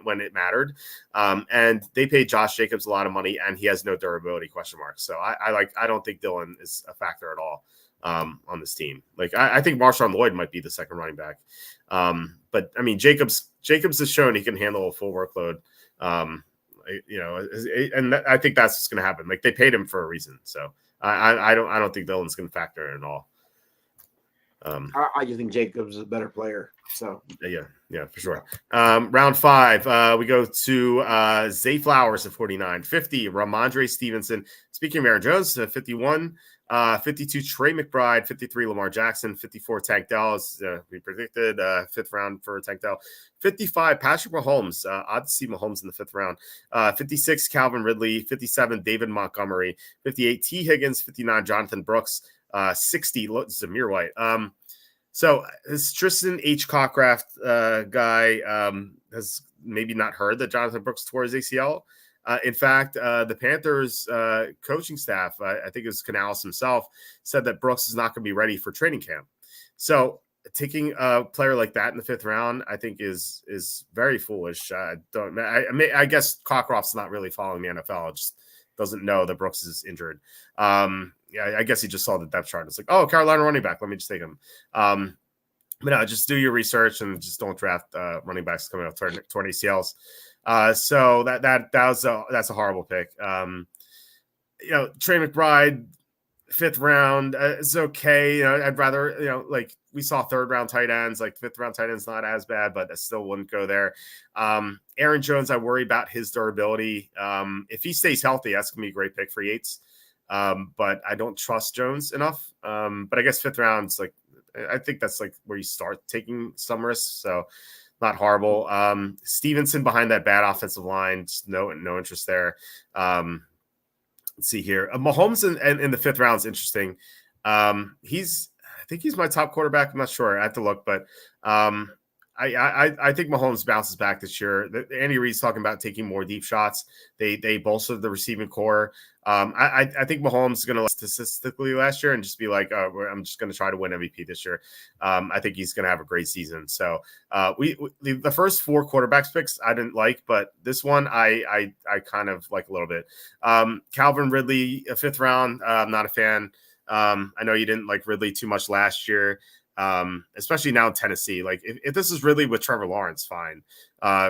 when it mattered. And they paid Josh Jacobs a lot of money, and he has no durability ? So I don't think Dillon is a factor at all on this team. I think Marshawn Lloyd might be the second running back. But Jacobs has shown he can handle a full workload. And I think that's what's going to happen. They paid him for a reason. So I don't think Dillon's going to factor in at all. I just think Jacobs is a better player. So yeah, for sure. Round 5, we go to Zay Flowers at 49, 50, Ramondre Stevenson. Speaking of Aaron Jones, 51, 52, Trey McBride, 53, Lamar Jackson, 54, Tank Dell, as we predicted, 5th round for Tank Dell. 55, Patrick Mahomes. Odd to see Mahomes in the 5th round. 56, Calvin Ridley. 57, David Montgomery. 58, T. Higgins. 59, Jonathan Brooks. 60, Zamir White. So this Tristan H. Cockcraft guy has maybe not heard that Jonathan Brooks tore his ACL. In fact, the Panthers coaching staff, I think it was Canales himself, said that Brooks is not going to be ready for training camp. So taking a player like that in the 5th round, I think is very foolish. I guess Cockcroft's not really following the NFL. Just doesn't know that Brooks is injured. Yeah, I guess he just saw the depth chart. It's like, oh, Carolina running back. Let me just take him. But no, just do your research and just don't draft running backs coming off torn ACLs. So that's a horrible pick. Trey McBride, 5th round is okay. I'd rather, like we saw 3rd round tight ends, like 5th round tight ends, not as bad, but I still wouldn't go there. Aaron Jones, I worry about his durability. If he stays healthy, that's gonna be a great pick for Yates. But I don't trust Jones enough. But I guess 5th round's like, I think that's like where you start taking some risks. So not horrible. Stevenson behind that bad offensive line, just no interest there. Let's see here. Mahomes in the 5th round is interesting. I think he's my top quarterback. I'm not sure. I have to look, but I think Mahomes bounces back this year. Andy Reid's talking about taking more deep shots. They bolstered the receiving core. I think Mahomes is going to statistically last year and just be like, I'm just going to try to win MVP this year. I think he's going to have a great season. So the first 4 quarterbacks picks I didn't like, but this one I kind of like a little bit. Calvin Ridley, a 5th round. I'm not a fan. I know you didn't like Ridley too much last year. Especially now in Tennessee. Like if this is Ridley with Trevor Lawrence, fine.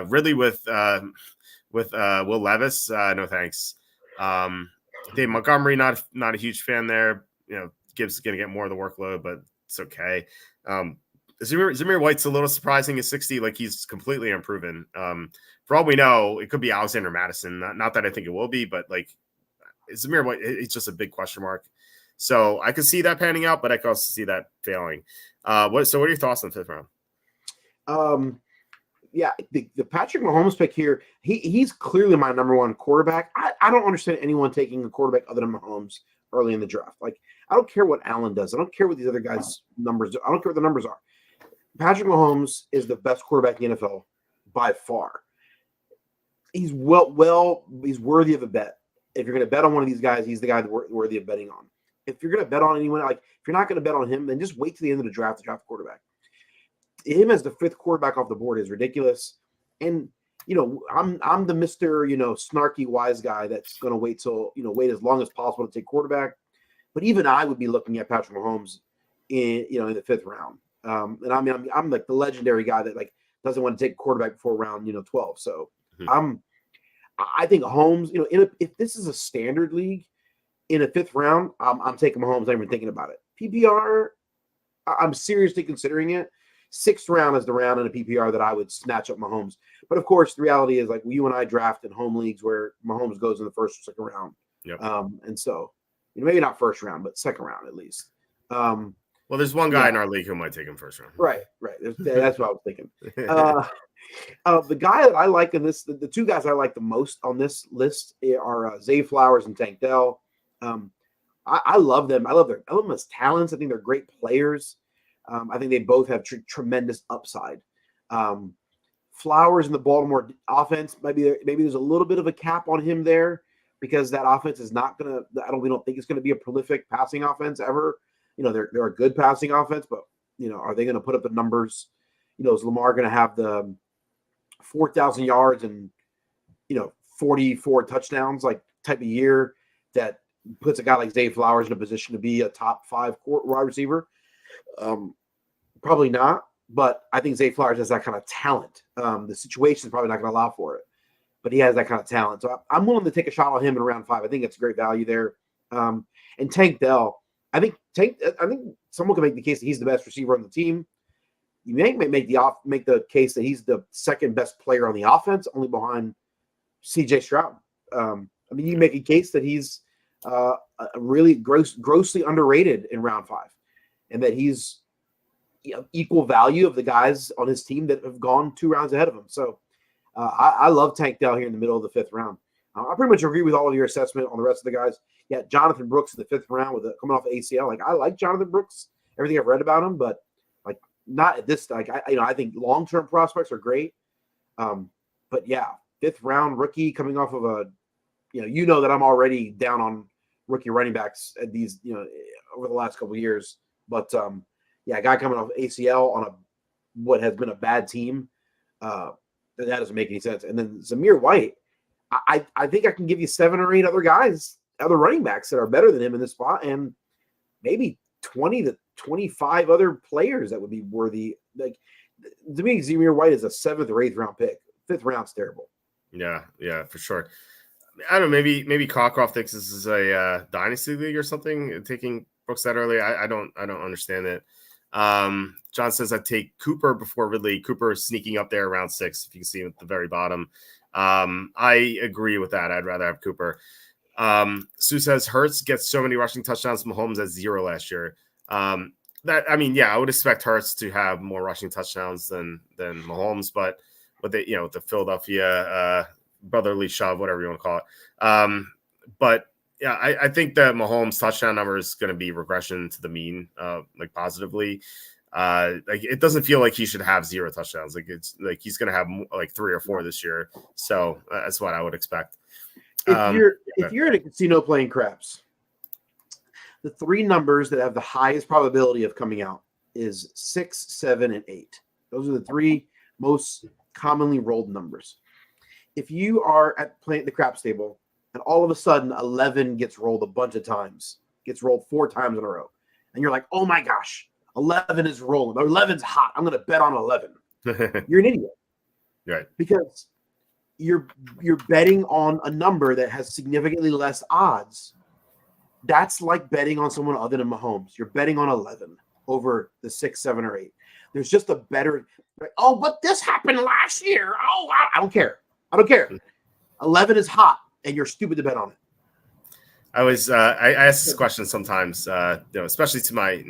Ridley with Will Levis, no thanks. Dave Montgomery, not a huge fan there. Gibbs is going to get more of the workload, but it's okay. Zamir White's a little surprising at 60. Like he's completely unproven. For all we know, it could be Alexander Madison. Not that I think it will be, but like Zamir White, it's just a big question mark. So I could see that panning out, but I could also see that failing. What are your thoughts on the 5th round? Yeah, the Patrick Mahomes pick here, he's clearly my number 1 quarterback. I don't understand anyone taking a quarterback other than Mahomes early in the draft. Like, I don't care what Allen does. I don't care what these other guys' numbers do. I don't care what the numbers are. Patrick Mahomes is the best quarterback in the NFL by far. He's he's worthy of a bet. If you're going to bet on one of these guys, he's the guy worthy of betting on. If you're going to bet on anyone, like if you're not going to bet on him, then just wait to the end of the draft to draft a quarterback. Him as the 5th quarterback off the board is ridiculous. And, I'm the Mr., snarky wise guy that's going to wait as long as possible to take quarterback. But even I would be looking at Patrick Mahomes in the 5th round. And I mean, I'm like the legendary guy that like doesn't want to take a quarterback before round, 12. So I think Mahomes, if this is a standard league, in a 5th round, I'm taking Mahomes. I'm even thinking about it. PPR, I'm seriously considering it. 6th round is the round in a PPR that I would snatch up Mahomes. But of course, the reality is like you and I draft in home leagues where Mahomes goes in the 1st or 2nd round. Yep. And so, maybe not 1st round, but 2nd round at least. Well, there's one guy in our league who might take him 1st round. Right. That's what I was thinking. The guy that I like in this, the 2 guys I like the most on this list are Zay Flowers and Tank Dell. I love them. I love them as talents. I think they're great players. I think they both have tremendous upside. Flowers in the Baltimore offense, maybe there's a little bit of a cap on him there because that offense is not going to. We don't think it's going to be a prolific passing offense ever. They're a good passing offense, but are they going to put up the numbers? Is Lamar going to have the 4,000 yards and 44 touchdowns like type of year that puts a guy like Zay Flowers in a position to be a top 5 wide receiver? Probably not, but I think Zay Flowers has that kind of talent. The situation is probably not going to allow for it, but he has that kind of talent. So I'm willing to take a shot on him in round 5. I think it's great value there. And Tank Dell, I think someone can make the case that he's the best receiver on the team. You may make the case that he's the 2nd best player on the offense, only behind C.J. Stroud. You make a case that he's really grossly underrated in round 5, and that he's equal value of the guys on his team that have gone 2 rounds ahead of him. So I love Tank Dell here in the middle of the 5th round. I pretty much agree with all of your assessment on the rest of the guys. Yeah, Jonathan Brooks in the 5th round coming off of ACL. Like I like Jonathan Brooks, everything I've read about him, but like not at this. Like I think long-term prospects are great, but yeah, 5th-round rookie coming off of a, that I'm already down on rookie running backs at these, over the last couple of years. But a guy coming off ACL on what has been a bad team, that doesn't make any sense. And then Zamir White, I think I can give you 7 or 8 other guys, other running backs that are better than him in this spot, and maybe 20 to 25 other players that would be worthy. Like, to me, Zamir White is a 7th or 8th round pick. 5th round's terrible. Yeah, for sure. I don't know. Maybe Cockcroft thinks this is a dynasty league or something. Taking Brooks that early, I don't understand it. John says I'd take Cooper before Ridley. Cooper is sneaking up there around 6. If you can see him at the very bottom. I agree with that. I'd rather have Cooper. Sue says Hurts gets so many rushing touchdowns. Mahomes has 0 last year. I would expect Hurts to have more rushing touchdowns than Mahomes, but the Philadelphia brotherly shove, whatever you want to call it. But yeah, I think that Mahomes' touchdown number is going to be regression to the mean, like positively. Like it doesn't feel like he should have 0 touchdowns. Like it's like he's going to have like 3 or 4 this year. So that's what I would expect. If you're at a casino playing craps, the 3 numbers that have the highest probability of coming out is 6, 7, and 8. Those are the 3 most commonly rolled numbers. If you are at playing the craps table and all of a sudden 11 gets rolled a bunch of times, gets rolled 4 times in a row, and you're like, oh my gosh, 11 is rolling, or 11's hot, I'm going to bet on 11. You're an idiot. Right. Because you're betting on a number that has significantly less odds. That's like betting on someone other than Mahomes. You're betting on 11 over the 6, 7, or 8. There's just a better, but this happened last year. Oh, I don't care. 11 is hot, and you're stupid to bet on it. I ask this question sometimes, especially to my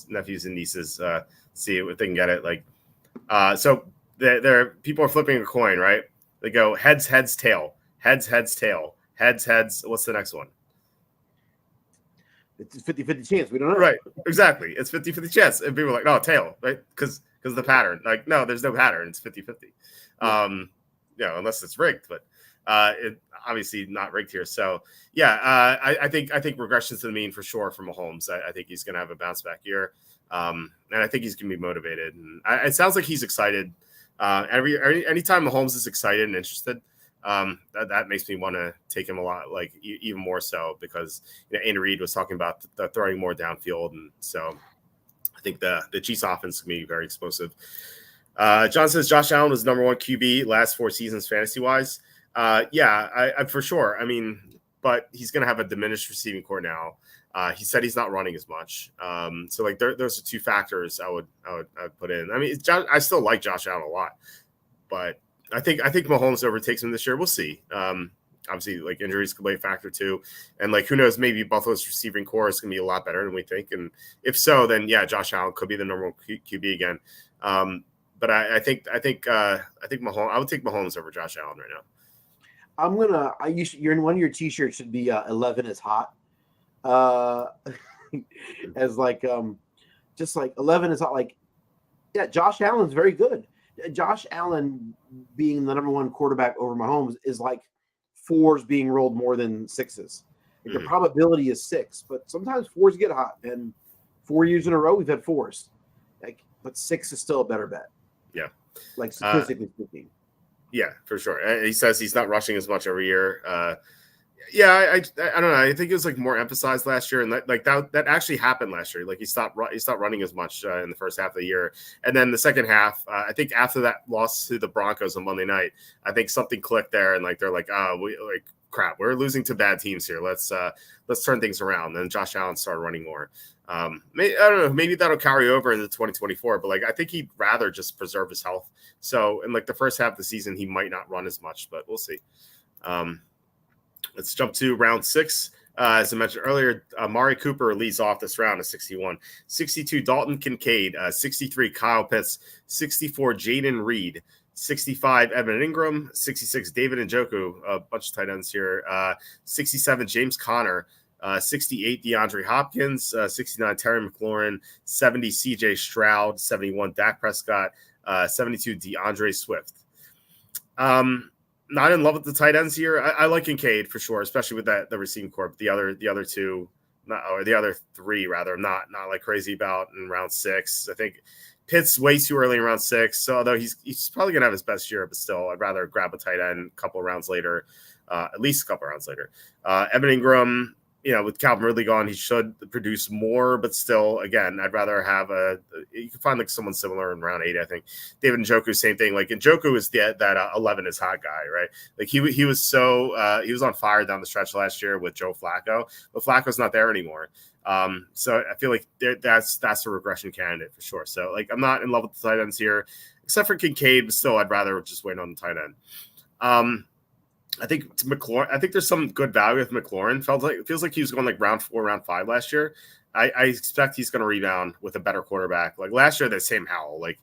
nephews and nieces, see if they can get it. Like, so there people are flipping a coin, right? They go heads, tail, heads, tail, heads. What's the next one? It's a 50-50 chance. We don't know. Right. Exactly. It's 50-50 chance. And people are like, no, tail, right? Because of the pattern. Like, no, there's no pattern. It's 50-50. Unless it's rigged, but it obviously not rigged here. So yeah, I think regressions to the mean for sure for Mahomes. I think he's going to have a bounce back year. And I think he's going to be motivated. And it sounds like he's excited. Anytime Mahomes is excited and interested, that makes me want to take him a lot, like even more so, because Andy Reid was talking about the throwing more downfield, and so I think the Chiefs offense can be very explosive. John says Josh Allen was number 1 QB last 4 seasons fantasy wise. I for sure. I mean, but he's going to have a diminished receiving core now. He said he's not running as much. So like those are 2 factors I would put in. I mean, I still like Josh Allen a lot, but I think Mahomes overtakes him this year. We'll see. Obviously, like injuries could play a factor too, and like who knows, maybe Buffalo's receiving core is going to be a lot better than we think. And if so, then yeah, Josh Allen could be the number 1 QB again. But I think Mahomes. I would take Mahomes over Josh Allen right now. You're in one of your T-shirts should be 11 is hot. As like just like 11 is hot. Like, yeah, Josh Allen's very good. Josh Allen being the number 1 quarterback over Mahomes is like 4s being rolled more than 6s. Like, the probability is 6, but sometimes 4s get hot, and 4 years in a row we've had 4s. Like, but 6 is still a better bet. Yeah, like statistically speaking. Yeah, for sure. He says he's not rushing as much every year. I don't know. I think it was like more emphasized last year, and that actually happened last year. Like he stopped running as much in the first half of the year, and then the second half, I think after that loss to the Broncos on Monday night, I think something clicked there, and like they're like, crap, we're losing to bad teams here. Let's turn things around. And Josh Allen started running more. I don't know. Maybe that'll carry over into 2024, but like I think he'd rather just preserve his health. So in like the first half of the season, he might not run as much, but we'll see. Let's jump to round 6. As I mentioned earlier, Amari Cooper leads off this round at 61. 62, Dalton Kincaid. 63, Kyle Pitts. 64, Jaden Reed. 65, Evan Ingram. 66, David Njoku. A bunch of tight ends here. 67, James Conner. 68 DeAndre Hopkins, 69 Terry McLaurin, 70 CJ Stroud, 71 Dak Prescott, 72 DeAndre Swift. Not in love with the tight ends here. I like Kincaid for sure, especially with the receiving corp. The other two, the other three rather, not like crazy about in round 6. I think Pitt's way too early in round 6. So although he's probably gonna have his best year, but still, I'd rather grab a tight end a couple of rounds later, at least a couple of rounds later. Evan Ingram. With Calvin Ridley gone, he should produce more, but still, again, I'd rather have you can find like someone similar in round 8, I think. David Njoku, same thing. Like Njoku is that 11 is hot guy, right? Like he was he was on fire down the stretch last year with Joe Flacco, but Flacco's not there anymore. So I feel like that's a regression candidate for sure. So like I'm not in love with the tight ends here, except for Kincaid, but still I'd rather just wait on the tight end. I think McLaurin. I think there's some good value with McLaurin. It feels like he was going like round 4, round 5 last year. I expect he's going to rebound with a better quarterback. Like last year, that same Howell. Like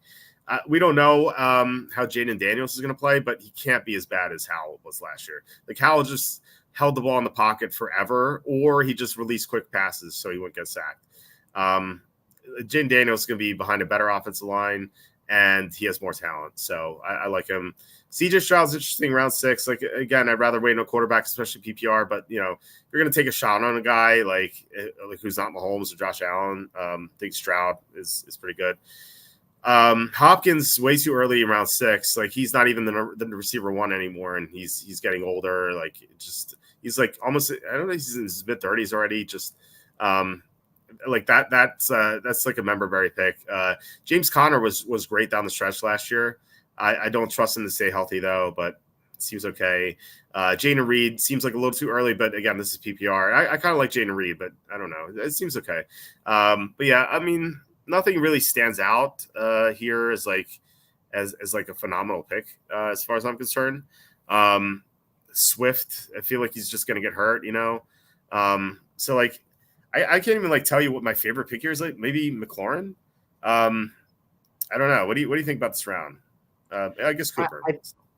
we don't know how Jaden Daniels is going to play, but he can't be as bad as Howell was last year. Like Howell just held the ball in the pocket forever, or he just released quick passes so he wouldn't get sacked. Jaden Daniels is going to be behind a better offensive line, and he has more talent. So I like him. CJ Stroud's interesting, round 6. Like, again, I'd rather wait on a quarterback, especially PPR. But, if you're going to take a shot on a guy like who's not Mahomes or Josh Allen, I think Stroud is pretty good. Hopkins, way too early in round 6. Like, he's not even the receiver 1 anymore, and he's getting older. Like, he's like almost – I don't know, he's in his mid-30s already. Just like that's like a member berry pick. James Conner was great down the stretch last year. I don't trust him to stay healthy though, but it seems okay. Jayden Reed seems like a little too early, but again, this is PPR. I kind of like Jayden Reed, but I don't know. It seems okay. But yeah, I mean, nothing really stands out here as like a phenomenal pick as far as I'm concerned. Swift, I feel like he's just going to get hurt, So like, I can't even like tell you what my favorite pick here is. Like maybe McLaurin. I don't know. What do you think about this round? I guess Cooper.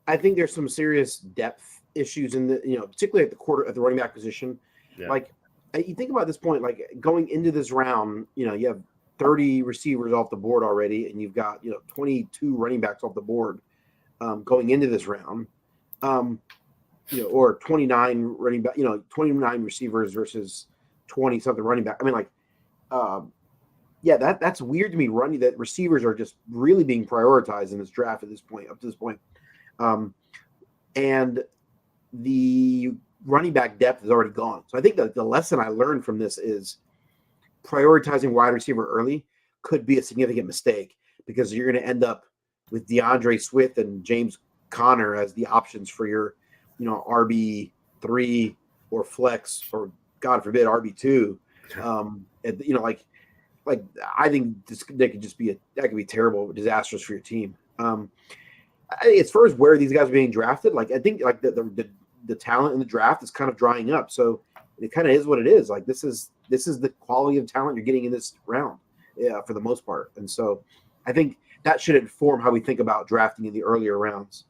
I think there's some serious depth issues in the particularly at the running back position. Yeah. Like you think about this point, like going into this round, you have 30 receivers off the board already, and you've got 22 running backs off the board going into this round. Or 29 running back, 29 receivers versus 20 something running back. I mean, that's weird to me. That receivers are just really being prioritized in this draft up to this point. And the running back depth is already gone. So I think that the lesson I learned from this is prioritizing wide receiver early could be a significant mistake, because you're going to end up with DeAndre Swift and James Conner as the options for your, RB3 or flex, or God forbid RB2. I think that could be terrible, disastrous for your team. As far as where these guys are being drafted, like I think like the talent in the draft is kind of drying up. So it kind of is what it is. Like this is the quality of talent you're getting in this round, for the most part. And so I think that should inform how we think about drafting in the earlier rounds.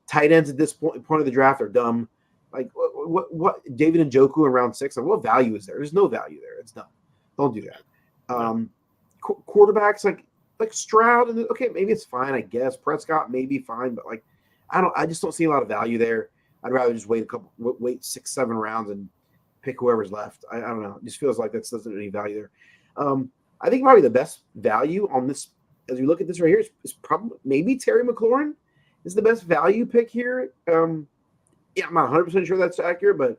Tight ends at this point of the draft are dumb. Like what David Njoku in round 6, like what value is there? There's no value there. It's dumb. Don't do that. Quarterbacks like Stroud, and okay, maybe it's fine, I guess. Prescott may be fine, but like I just don't see a lot of value there. I'd rather just wait 6-7 rounds and pick whoever's left. I don't know. It just feels like that doesn't any value there. I think probably the best value on this, as we look at this right here, is probably maybe Terry McLaurin is the best value pick here. I'm not 100% sure that's accurate, but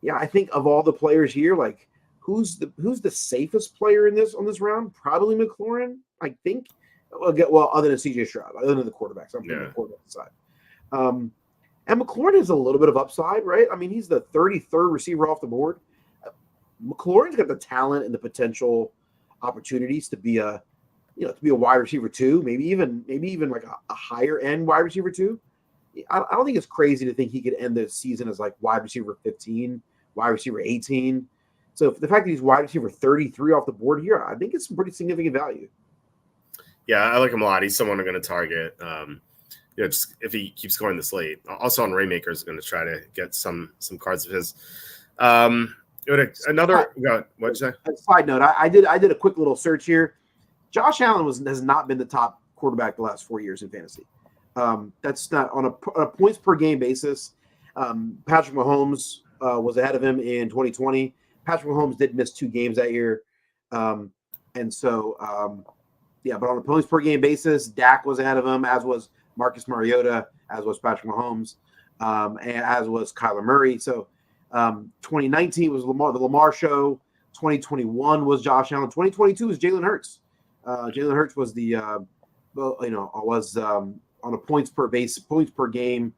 yeah, I think of all the players here, like who's the safest player on this round? Probably McLaurin, I think. Well, other than CJ Stroud, other than the quarterbacks, I'm putting the quarterback side. And McLaurin has a little bit of upside, right? I mean, he's the 33rd receiver off the board. McLaurin's got the talent and the potential opportunities to be a wide receiver 2, maybe even like a higher end wide receiver 2. I don't think it's crazy to think he could end the season as like wide receiver 15, wide receiver 18. So the fact that he's wide receiver 33 off the board here, I think it's some pretty significant value. Yeah, I like him a lot. He's someone I'm going to target. Just if he keeps going this late. Also on Raymaker is going to try to get some cards of his. Another what'd you say? Side note: I did a quick little search here. Josh Allen has not been the top quarterback the last 4 years in fantasy. That's not on a points per game basis. Patrick Mahomes was ahead of him in 2020. Patrick Mahomes did miss 2 games that year, and so but on a points per game basis, Dak was ahead of him, as was Marcus Mariota, as was Patrick Mahomes, and as was Kyler Murray. So 2019 was the Lamar show. 2021 was Josh Allen. 2022 was Jalen Hurts. Jalen Hurts was on a points per game.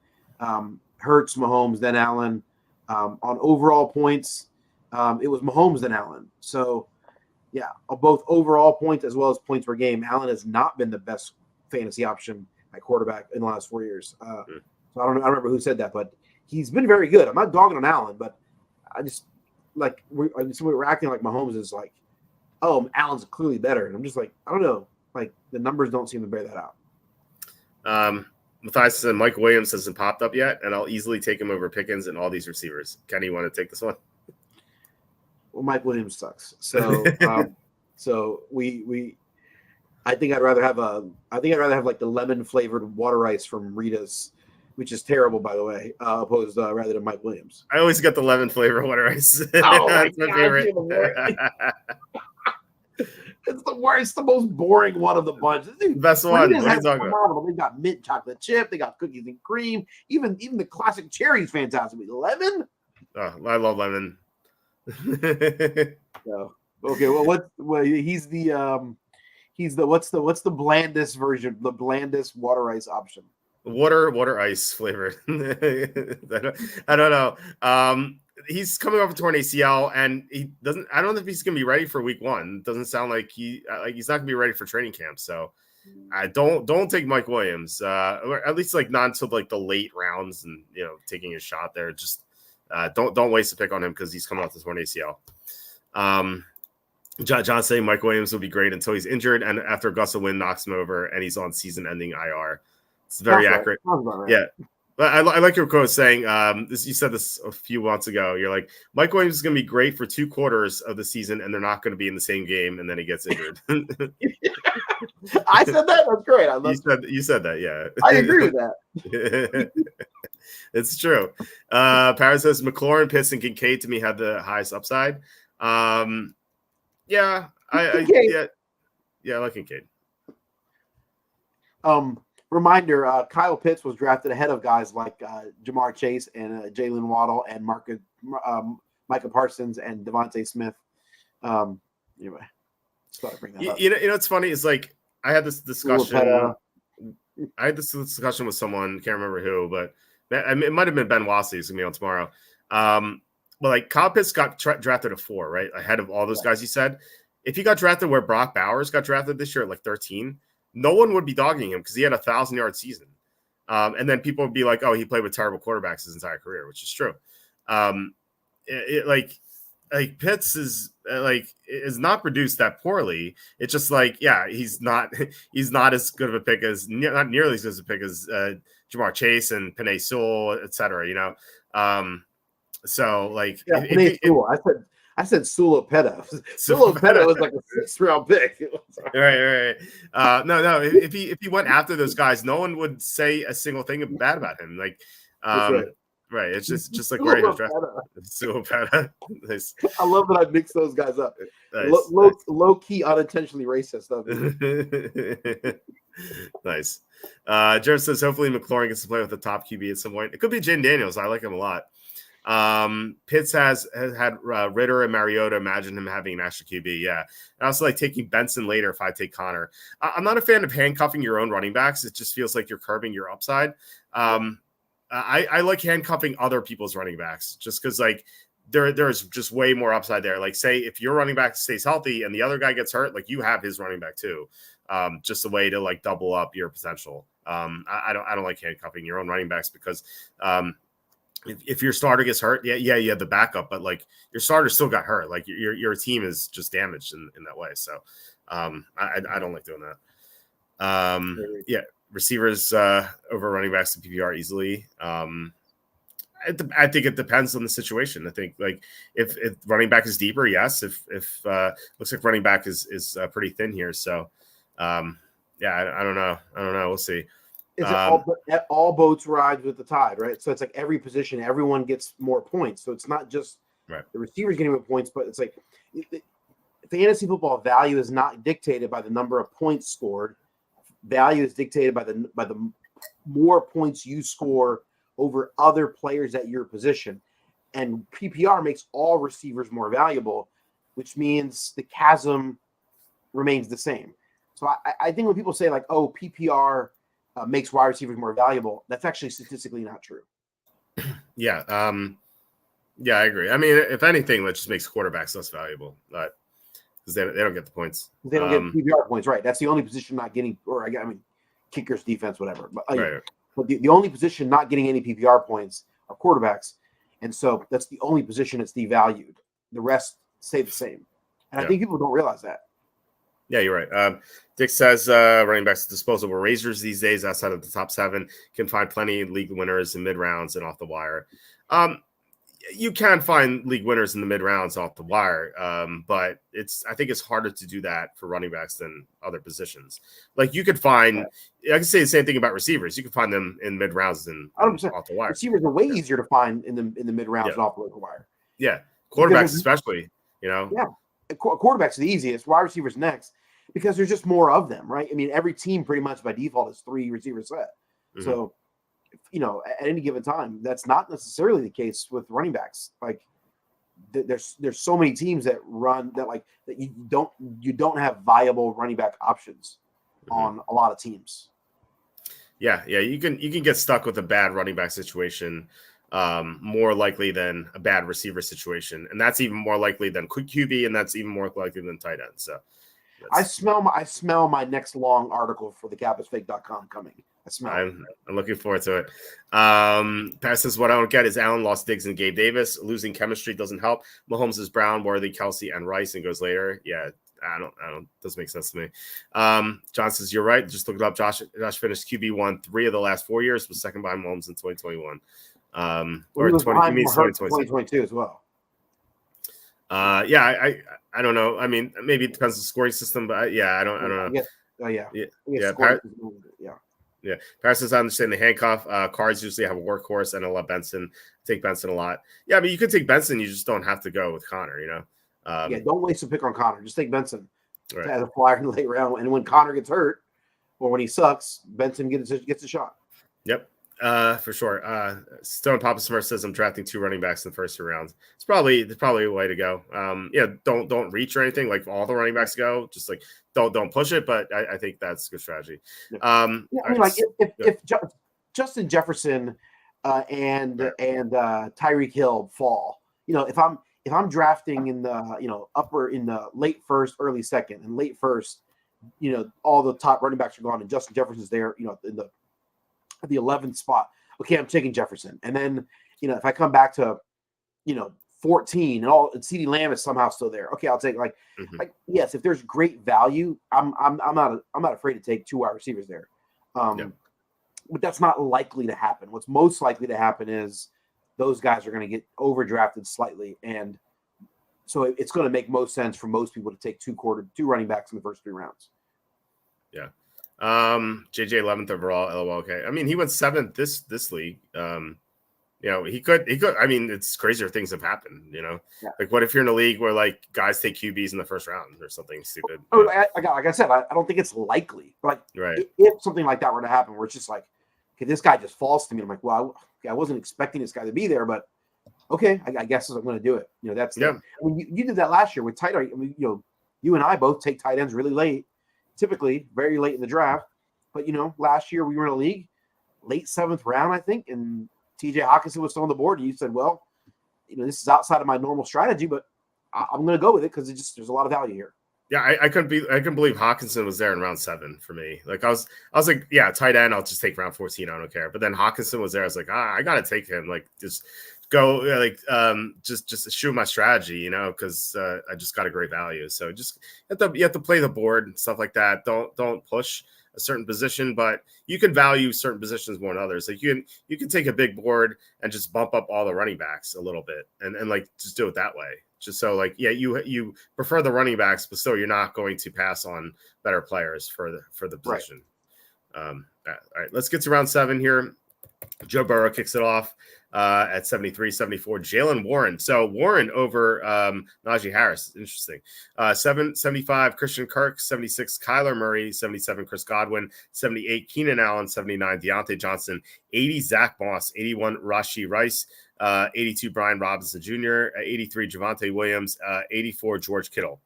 Hurts, Mahomes, then Allen. On overall points, it was Mahomes then Allen. So, both overall points as well as points per game. Allen has not been the best fantasy option at quarterback in the last 4 years. So I don't remember who said that, but he's been very good. I'm not dogging on Allen, but I just we're acting like Mahomes is like, oh, Allen's clearly better, and I'm just like, I don't know, like the numbers don't seem to bear that out. Matthias said Mike Williams hasn't popped up yet, and I'll easily take him over Pickens and all these receivers. Kenny, you want to take this one? Well, Mike Williams sucks. So, I think I'd rather have like the lemon flavored water ice from Rita's, which is terrible, by the way, opposed rather than Mike Williams. I always get the lemon flavor water ice. Oh, that's my favorite. It's the worst, the most boring one of the bunch. Best one. What are you talking about? They've got mint chocolate chip. They got cookies and cream. Even the classic cherry is fantastic. Lemon? Oh, I love lemon. So, okay, well, he's the what's the blandest version? The blandest water ice option. Water ice flavored. I don't know. He's coming off a torn ACL, and I don't know if he's going to be ready for week 1. It doesn't sound like he's not going to be ready for training camp. So I don't take Mike Williams, or at least like not until like the late rounds, and taking a shot there. Just don't waste a pick on him because he's coming off the torn ACL. John saying Mike Williams will be great until he's injured, and after Augusta Wynn knocks him over, and he's on season-ending IR. It's very accurate. Right. Yeah. But I like your quote saying, you said this a few months ago. You're like, Mike Williams is going to be great for 2 quarters of the season, and they're not going to be in the same game, and then he gets injured. I said that? That's great. You said that, yeah. I agree with that. It's true. Paris says McLaurin, Pitts, and Kincaid to me had the highest upside. I like Kincaid. Reminder: Kyle Pitts was drafted ahead of guys like Jamar Chase and Jalen Waddle and Micah Parsons and Devontae Smith. Anyway, just thought I'd bring that up. It's funny. It's like I had this discussion. With someone, can't remember who, but it might have been Ben Wassey, who's gonna be on tomorrow. But like Kyle Pitts got drafted at 4, right, ahead of all those guys. You said if he got drafted where Brock Bowers got drafted this year at like 13. No one would be dogging him because he had a 1,000-yard season. And then people would be like, oh, he played with terrible quarterbacks his entire career, which is true. Pitts is not produced that poorly. It's just like, he's not as good of a pick as not nearly as good as a pick as Jamar Chase and Penei Sewell, et cetera, Penei Sewell. I said Sulopeta. Sulopeta was like a 6th-round pick. Right. No. If he went after those guys, no one would say a single thing bad about him. Like, right. It's just like where he was drafted. Sulopeta. Nice. I love that I mixed those guys up. Nice. Low key, unintentionally racist stuff. Nice. Jared says hopefully McLaurin gets to play with the top QB at some point. It could be Jaden Daniels. I like him a lot. Pitts has had Ritter and Mariota. Imagine him having an extra QB. Yeah. I also like taking Benson later if I take Connor. I'm not a fan of handcuffing your own running backs. It just feels like you're curbing your upside. I like handcuffing other people's running backs just because like there's just way more upside there. Like say if your running back stays healthy and the other guy gets hurt, like you have his running back too. Just a way to like double up your potential. I don't like handcuffing your own running backs because if your starter gets hurt, you have the backup, but like your starter still got hurt. Like your team is just damaged in that way. So I don't like doing that. Receivers over running backs in PPR easily. I think it depends on the situation. I think like if running back is deeper, yes. If looks like running back is pretty thin here, so yeah, I don't know. We'll see. Is it all boats rise with the tide, right? So it's like every position, everyone gets more points. So it's not just right. the receivers getting more points, but it's like fantasy football value is not dictated by the number of points scored. Value is dictated by the more points you score over other players at your position. And PPR makes all receivers more valuable, which means the chasm remains the same. So I think when people say like, oh, PPR makes wide receivers more valuable, that's actually statistically not true. Yeah. Yeah, I agree. I mean, if anything, that just makes quarterbacks less valuable, but because they don't get the points. They don't get PPR points, right? That's the only position not getting, or I mean, kickers, defense, whatever. But, right. But the only position not getting any PPR points are quarterbacks, and so that's the only position that's devalued. The rest stay the same, and I think people don't realize that. Yeah, you're right. Dick says running backs disposable razors these days outside of the top 7 can find plenty of league winners in mid rounds and off the wire. You can find league winners in the mid rounds off the wire, but I think it's harder to do that for running backs than other positions. Like you could find, I can say the same thing about receivers. You can find them in mid rounds and off the wire. Receivers are way easier to find in the mid rounds and off the wire. Yeah, quarterbacks especially. Yeah, quarterbacks are the easiest. Wide receivers next because there's just more of them, right? I mean, every team pretty much by default is 3 receiver set. Mm-hmm. So, at any given time, that's not necessarily the case with running backs. Like, there's so many teams that run that you don't have viable running back options on a lot of teams. Yeah, you can get stuck with a bad running back situation more likely than a bad receiver situation, and that's even more likely than quick QB, and that's even more likely than tight end. So, I smell my next long article for thecapsfake.com coming. I'm looking forward to it. Pat says, what I don't get is Allen lost Diggs and Gabe Davis. Losing chemistry doesn't help. Mahomes is Brown, Worthy, Kelsey, and Rice, and goes later. Yeah, I don't. Doesn't make sense to me. John says, you're right. Just look it up. Josh finished QB1 3 of the last 4 years. Was second behind Mahomes in 2021. Or 2022 as well. Yeah, I don't know. I mean, maybe it depends on the scoring system, but I don't know. Yeah. Paris says, I understand the handcuff. Cards usually have a workhorse, and I love Benson. Take Benson a lot. Yeah, I mean, you could take Benson. You just don't have to go with Connor, don't waste a pick on Connor. Just take Benson as a flyer in the late round. And when Connor gets hurt or when he sucks, Benson gets a shot. Yep. For sure. Stone Papa Smurf says I'm drafting 2 running backs in the first 2 rounds. It's probably a way to go. Don't reach or anything like all the running backs go. Just like don't push it, but I think that's a good strategy. If Justin Jefferson and Tyreek Hill fall, if I'm drafting in the late first, early second, and late first, all the top running backs are gone, and Justin Jefferson's there, in the 11th spot. Okay, I'm taking Jefferson. And then, if I come back to, 14 and CeeDee Lamb is somehow still there. Okay, I'll take yes, if there's great value, I'm not afraid to take 2 wide receivers there. But that's not likely to happen. What's most likely to happen is those guys are going to get overdrafted slightly, and so it's going to make most sense for most people to take 2 running backs in the first 3 rounds. Yeah. JJ 11th overall. LOL. Okay. I mean, he went 7th this league. He could. I mean, it's crazier things have happened. Like what if you're in a league where like guys take QBs in the first round or something stupid? Like I said, I don't think it's likely. But if something like that were to happen, where it's just like, okay, this guy just falls to me. I'm like, well, I wasn't expecting this guy to be there, but okay, I guess I'm going to do it. I mean, you did that last year with tight end. I mean, you and I both take tight ends really late. Typically very late in the draft, but last year we were in a league late 7th round, I think, and TJ Hawkinson was still on the board. And you said, well, this is outside of my normal strategy, but I'm going to go with it because there's a lot of value here. Yeah, I couldn't believe Hawkinson was there in round 7 for me. Like I was like, yeah, tight end, I'll just take round 14. I don't care. But then Hawkinson was there. I was like, I got to take him. Like just go just shoot my strategy, because I just got a great value. So just you have to play the board and stuff like that. Don't push. a certain position, but you can value certain positions more than others. Like you can take a big board and just bump up all the running backs a little bit and like just do it that way. Just so like, yeah, you prefer the running backs, but still you're not going to pass on better players for the position. Right. All right, let's get to round 7 here. Joe Burrow kicks it off at 73-74. Jalen Warren. So Warren over Najee Harris. Interesting. 75, Christian Kirk. 76, Kyler Murray. 77, Chris Godwin. 78, Keenan Allen. 79, Deontay Johnson. 80, Zach Moss. 81, Rashee Rice. 82, Brian Robinson Jr. 83, Javonte Williams. 84, George Kittle.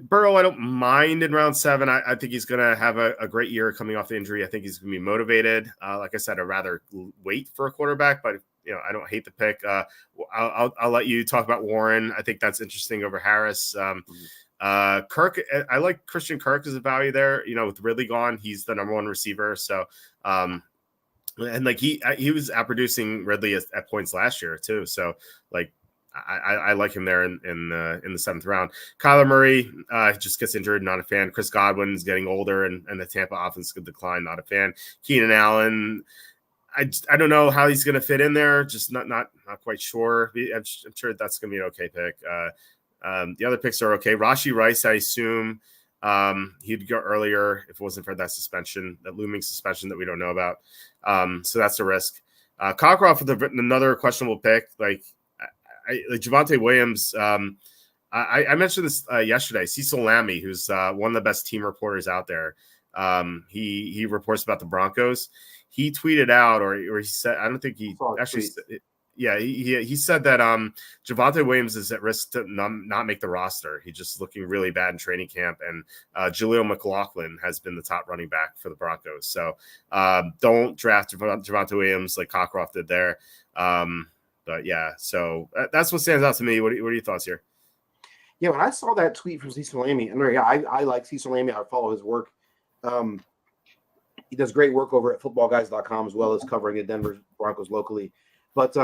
Burrow, I don't mind in round 7. I think he's going to have a great year coming off the injury. I think he's going to be motivated. Like I said, I'd rather wait for a quarterback, but I don't hate the pick. I'll let you talk about Warren. I think that's interesting over Harris. Kirk, I like Christian Kirk as a value there. With Ridley gone, he's the number 1 receiver. So, and like he was outproducing Ridley at points last year too. So like, I like him there in the 7th round. Kyler Murray just gets injured, not a fan. Chris Godwin is getting older, and the Tampa offense could decline, not a fan. Keenan Allen, I don't know how he's going to fit in there, just not quite sure. I'm sure that's going to be an okay pick. The other picks are okay. Rashee Rice, I assume he'd go earlier if it wasn't for that suspension, that looming suspension that we don't know about. So that's a risk. Cockcroft with another questionable pick, like Javonte Williams. I mentioned this yesterday. Cecil Lammey, who's one of the best team reporters out there. He reports about the Broncos. He tweeted out, or he said, I don't think he actually. Yeah, he said that Javonte Williams is at risk to not make the roster. He's just looking really bad in training camp, and Jaleel McLaughlin has been the top running back for the Broncos. So don't draft Javonte Williams like Cockcroft did there. But yeah, so that's what stands out to me. What are your thoughts here? Yeah, when I saw that tweet from Cecil Lammey, and I like Cecil Lammey. I follow his work. He does great work over at footballguys.com as well as covering the Denver Broncos locally. But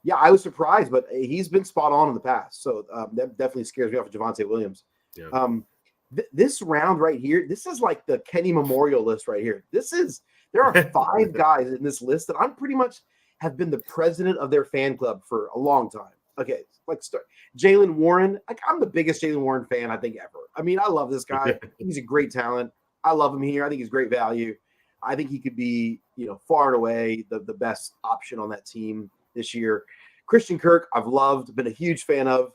yeah, I was surprised, but he's been spot on in the past. So that definitely scares me off of Javonte Williams. Yeah. This round right here, this is like the Kenny Memorial list right here. There are 5 guys in this list that I'm pretty much have been the president of their fan club for a long time. Okay, Jalen Warren. Like, I'm the biggest Jalen Warren fan I think ever. I mean, I love this guy. He's a great talent. I love him here. I think he's great value. I think he could be, far and away the best option on that team this year. Christian Kirk, I've loved, been a huge fan of.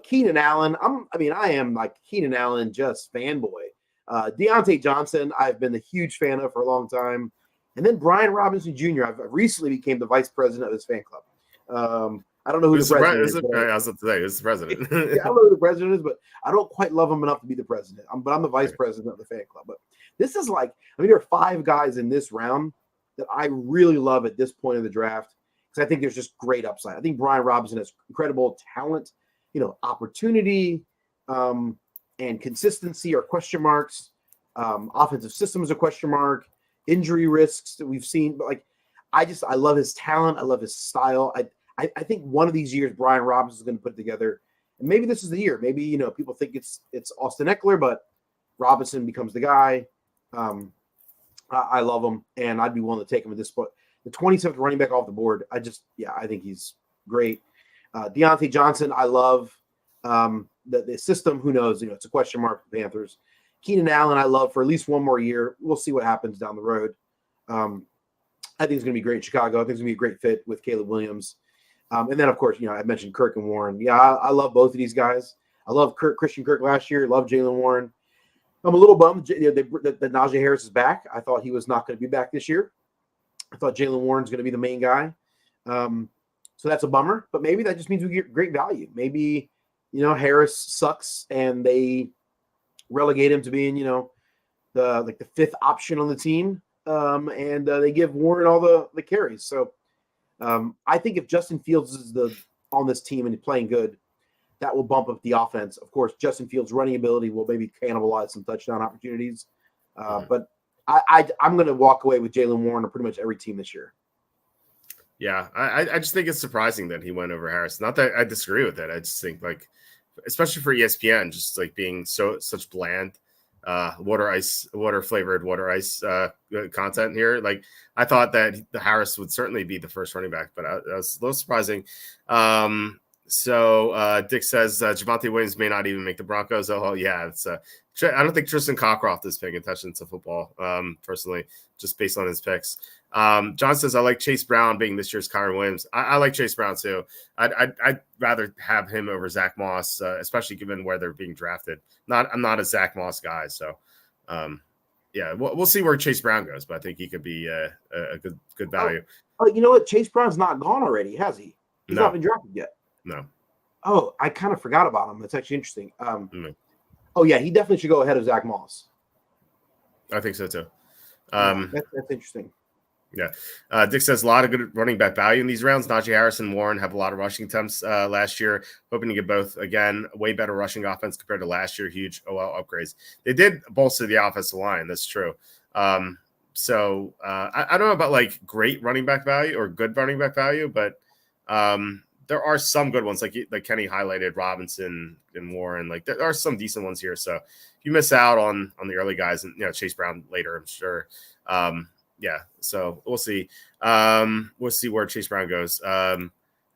Keenan Allen, I am like Keenan Allen, just fanboy. Deontay Johnson, I've been a huge fan of for a long time. And then Brian Robinson Jr., I've recently became the vice president of his fan club. I don't know who the president is. I was up today. Who's the president? Yeah, I don't know who the president is, but I don't quite love him enough to be the president. But I'm the vice president of the fan club. But this is like, there are 5 guys in this round that I really love at this point of the draft because I think there's just great upside. I think Brian Robinson has incredible talent, opportunity, and consistency are question marks. Offensive systems are question mark. Injury risks that we've seen, but I love his talent. I love his style. I think one of these years Brian Robinson is going to put it together, and maybe this is the year. Maybe people think it's Austin Eckler, but Robinson becomes the guy. I love him, and I'd be willing to take him at this point. The 27th running back off the board. I think he's great. Deontay Johnson, I love. The system. Who knows? It's a question mark for the Panthers. Keenan Allen, I love for at least one more year. We'll see what happens down the road. I think it's going to be great in Chicago. I think it's going to be a great fit with Caleb Williams. And then, of course, I mentioned Kirk and Warren. Yeah, I love both of these guys. I love Christian Kirk last year. Love Jalen Warren. I'm a little bummed that Najee Harris is back. I thought he was not going to be back this year. I thought Jalen Warren's going to be the main guy. So that's a bummer. But maybe that just means we get great value. Maybe, Harris sucks and they relegate him to being, the 5th option on the team. And they give Warren all the carries. So I think if Justin Fields is on this team and he's playing good, that will bump up the offense. Of course, Justin Fields' running ability will maybe cannibalize some touchdown opportunities. But I'm going to walk away with Jalen Warren on pretty much every team this year. Yeah, I just think it's surprising that he went over Harris. Not that I disagree with it. I just think, especially for ESPN, just being such bland water flavored water ice content here. Like I thought that the Harris would certainly be the first running back, but that was a little surprising. So Dick says Javonte Williams may not even make the Broncos. Oh yeah, it's I don't think Tristan Cockcroft is paying attention to football, personally, just based on his picks. John says, I like Chase Brown being this year's Kyron Williams. I like Chase Brown too. I'd rather have him over Zach Moss, especially given where they're being drafted. I'm not a Zach Moss guy, so yeah, we'll see where Chase Brown goes, but I think he could be a good value. Oh, you know what? Chase Brown's not gone already, has he? He's not been drafted yet. No. Oh, I kind of forgot about him. That's actually interesting. Oh yeah, he definitely should go ahead of Zach Moss. I think so too. That's interesting. Yeah. Dick says a lot of good running back value in these rounds. Najee Harris and Warren have a lot of rushing attempts last year. Hoping to get both. Again, way better rushing offense compared to last year. Huge OL upgrades. They did bolster the offensive line. That's true. So I don't know about like great running back value or good running back value, but there are some good ones, like Kenny highlighted, Robinson and Warren. Like there are some decent ones here. So if you miss out on the early guys, and Chase Brown later, I'm sure. Yeah, so we'll see. We'll see where Chase Brown goes.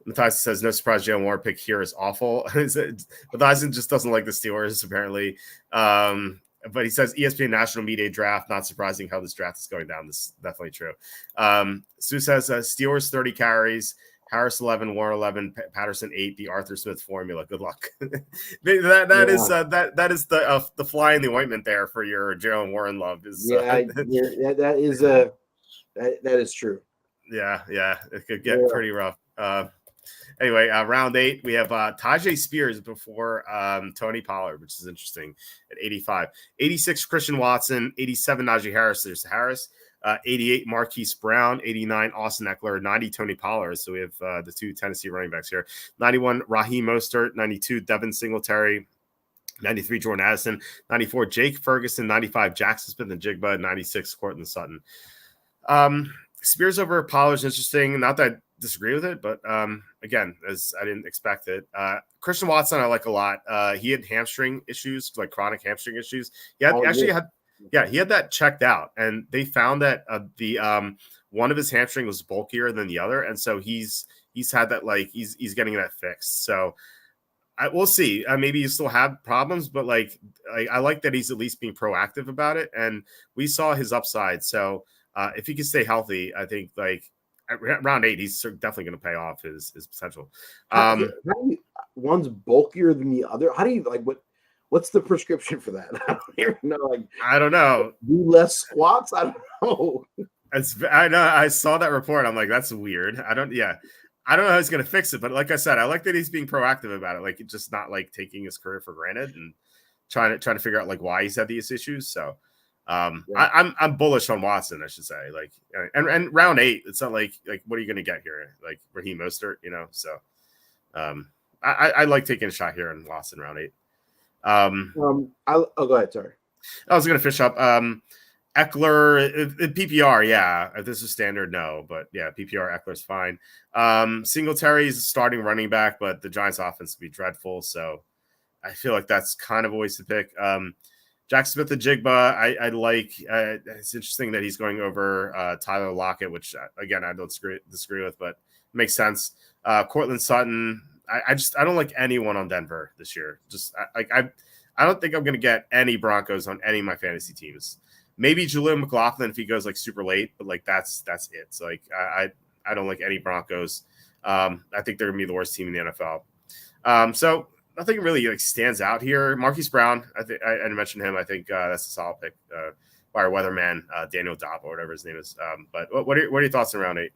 Matthias says, no surprise, Jalen Warren pick here is awful. Matthias just doesn't like the Steelers, apparently. But he says ESPN National Media Draft, not surprising how this draft is going down. This is definitely true. Sue says Steelers 30 carries, Harris 11, Warren 11, Patterson 8, the Arthur Smith formula. Good luck. that is the fly in the ointment there for your Jalen Warren love. That is true. Yeah, it could get pretty rough. Anyway, round 8, we have Tajay Spears before Tony Pollard, which is interesting at 85. 86, Christian Watson. 87, Najee Harris. There's Harris. 88, Marquise Brown. 89, Austin Eckler. 90, Tony Pollard. So we have the two Tennessee running backs here. 91, Raheem Mostert. 92, Devin Singletary. 93, Jordan Addison. 94, Jake Ferguson. 95, Jackson Smith and Jigba. 96, Courtland Sutton. Spears over Pollard is interesting. Not that I disagree with it, but again, as I didn't expect it. Christian Watson I like a lot. He had hamstring issues, like chronic hamstring issues. He had he had that checked out, and they found that the one of his hamstring was bulkier than the other, and so he's had that, like he's getting that fixed. So we'll see. Maybe he still have problems, but like I like that he's at least being proactive about it, and we saw his upside. So if he can stay healthy, I think like round 8, he's definitely going to pay off his potential. One's bulkier than the other. How do you what's the prescription for that? I don't even know. I don't know. Do less squats? I don't know. I know. I saw that report. I'm like, that's weird. I don't know how he's going to fix it, but like I said, I like that he's being proactive about it. Like just not like taking his career for granted and trying to figure out like why he's had these issues. So I'm bullish on Watson, I should say. Like, and round 8, it's not like what are you going to get here? Like Raheem Mostert, So, I like taking a shot here in Watson round 8. Go ahead. Sorry, I was going to fish up Eckler PPR. Yeah, if this is standard, no, but yeah, PPR Eckler's fine. Singletary's a starting running back, but the Giants' offense would be dreadful, so I feel like that's kind of always the pick. Jackson Smith and Jigba, I like. It's interesting that he's going over Tyler Lockett, which again I don't disagree with, but makes sense. Courtland Sutton, I don't like anyone on Denver this year. Just I don't think I'm going to get any Broncos on any of my fantasy teams. Maybe Jaleel McLaughlin if he goes like super late, but like that's it. So like I don't like any Broncos. I think they're going to be the worst team in the NFL. So nothing really like stands out here. Marquise Brown, I mentioned him. I think that's a solid pick by our weatherman, Daniel Dopp or whatever his name is. But what are your thoughts on round 8?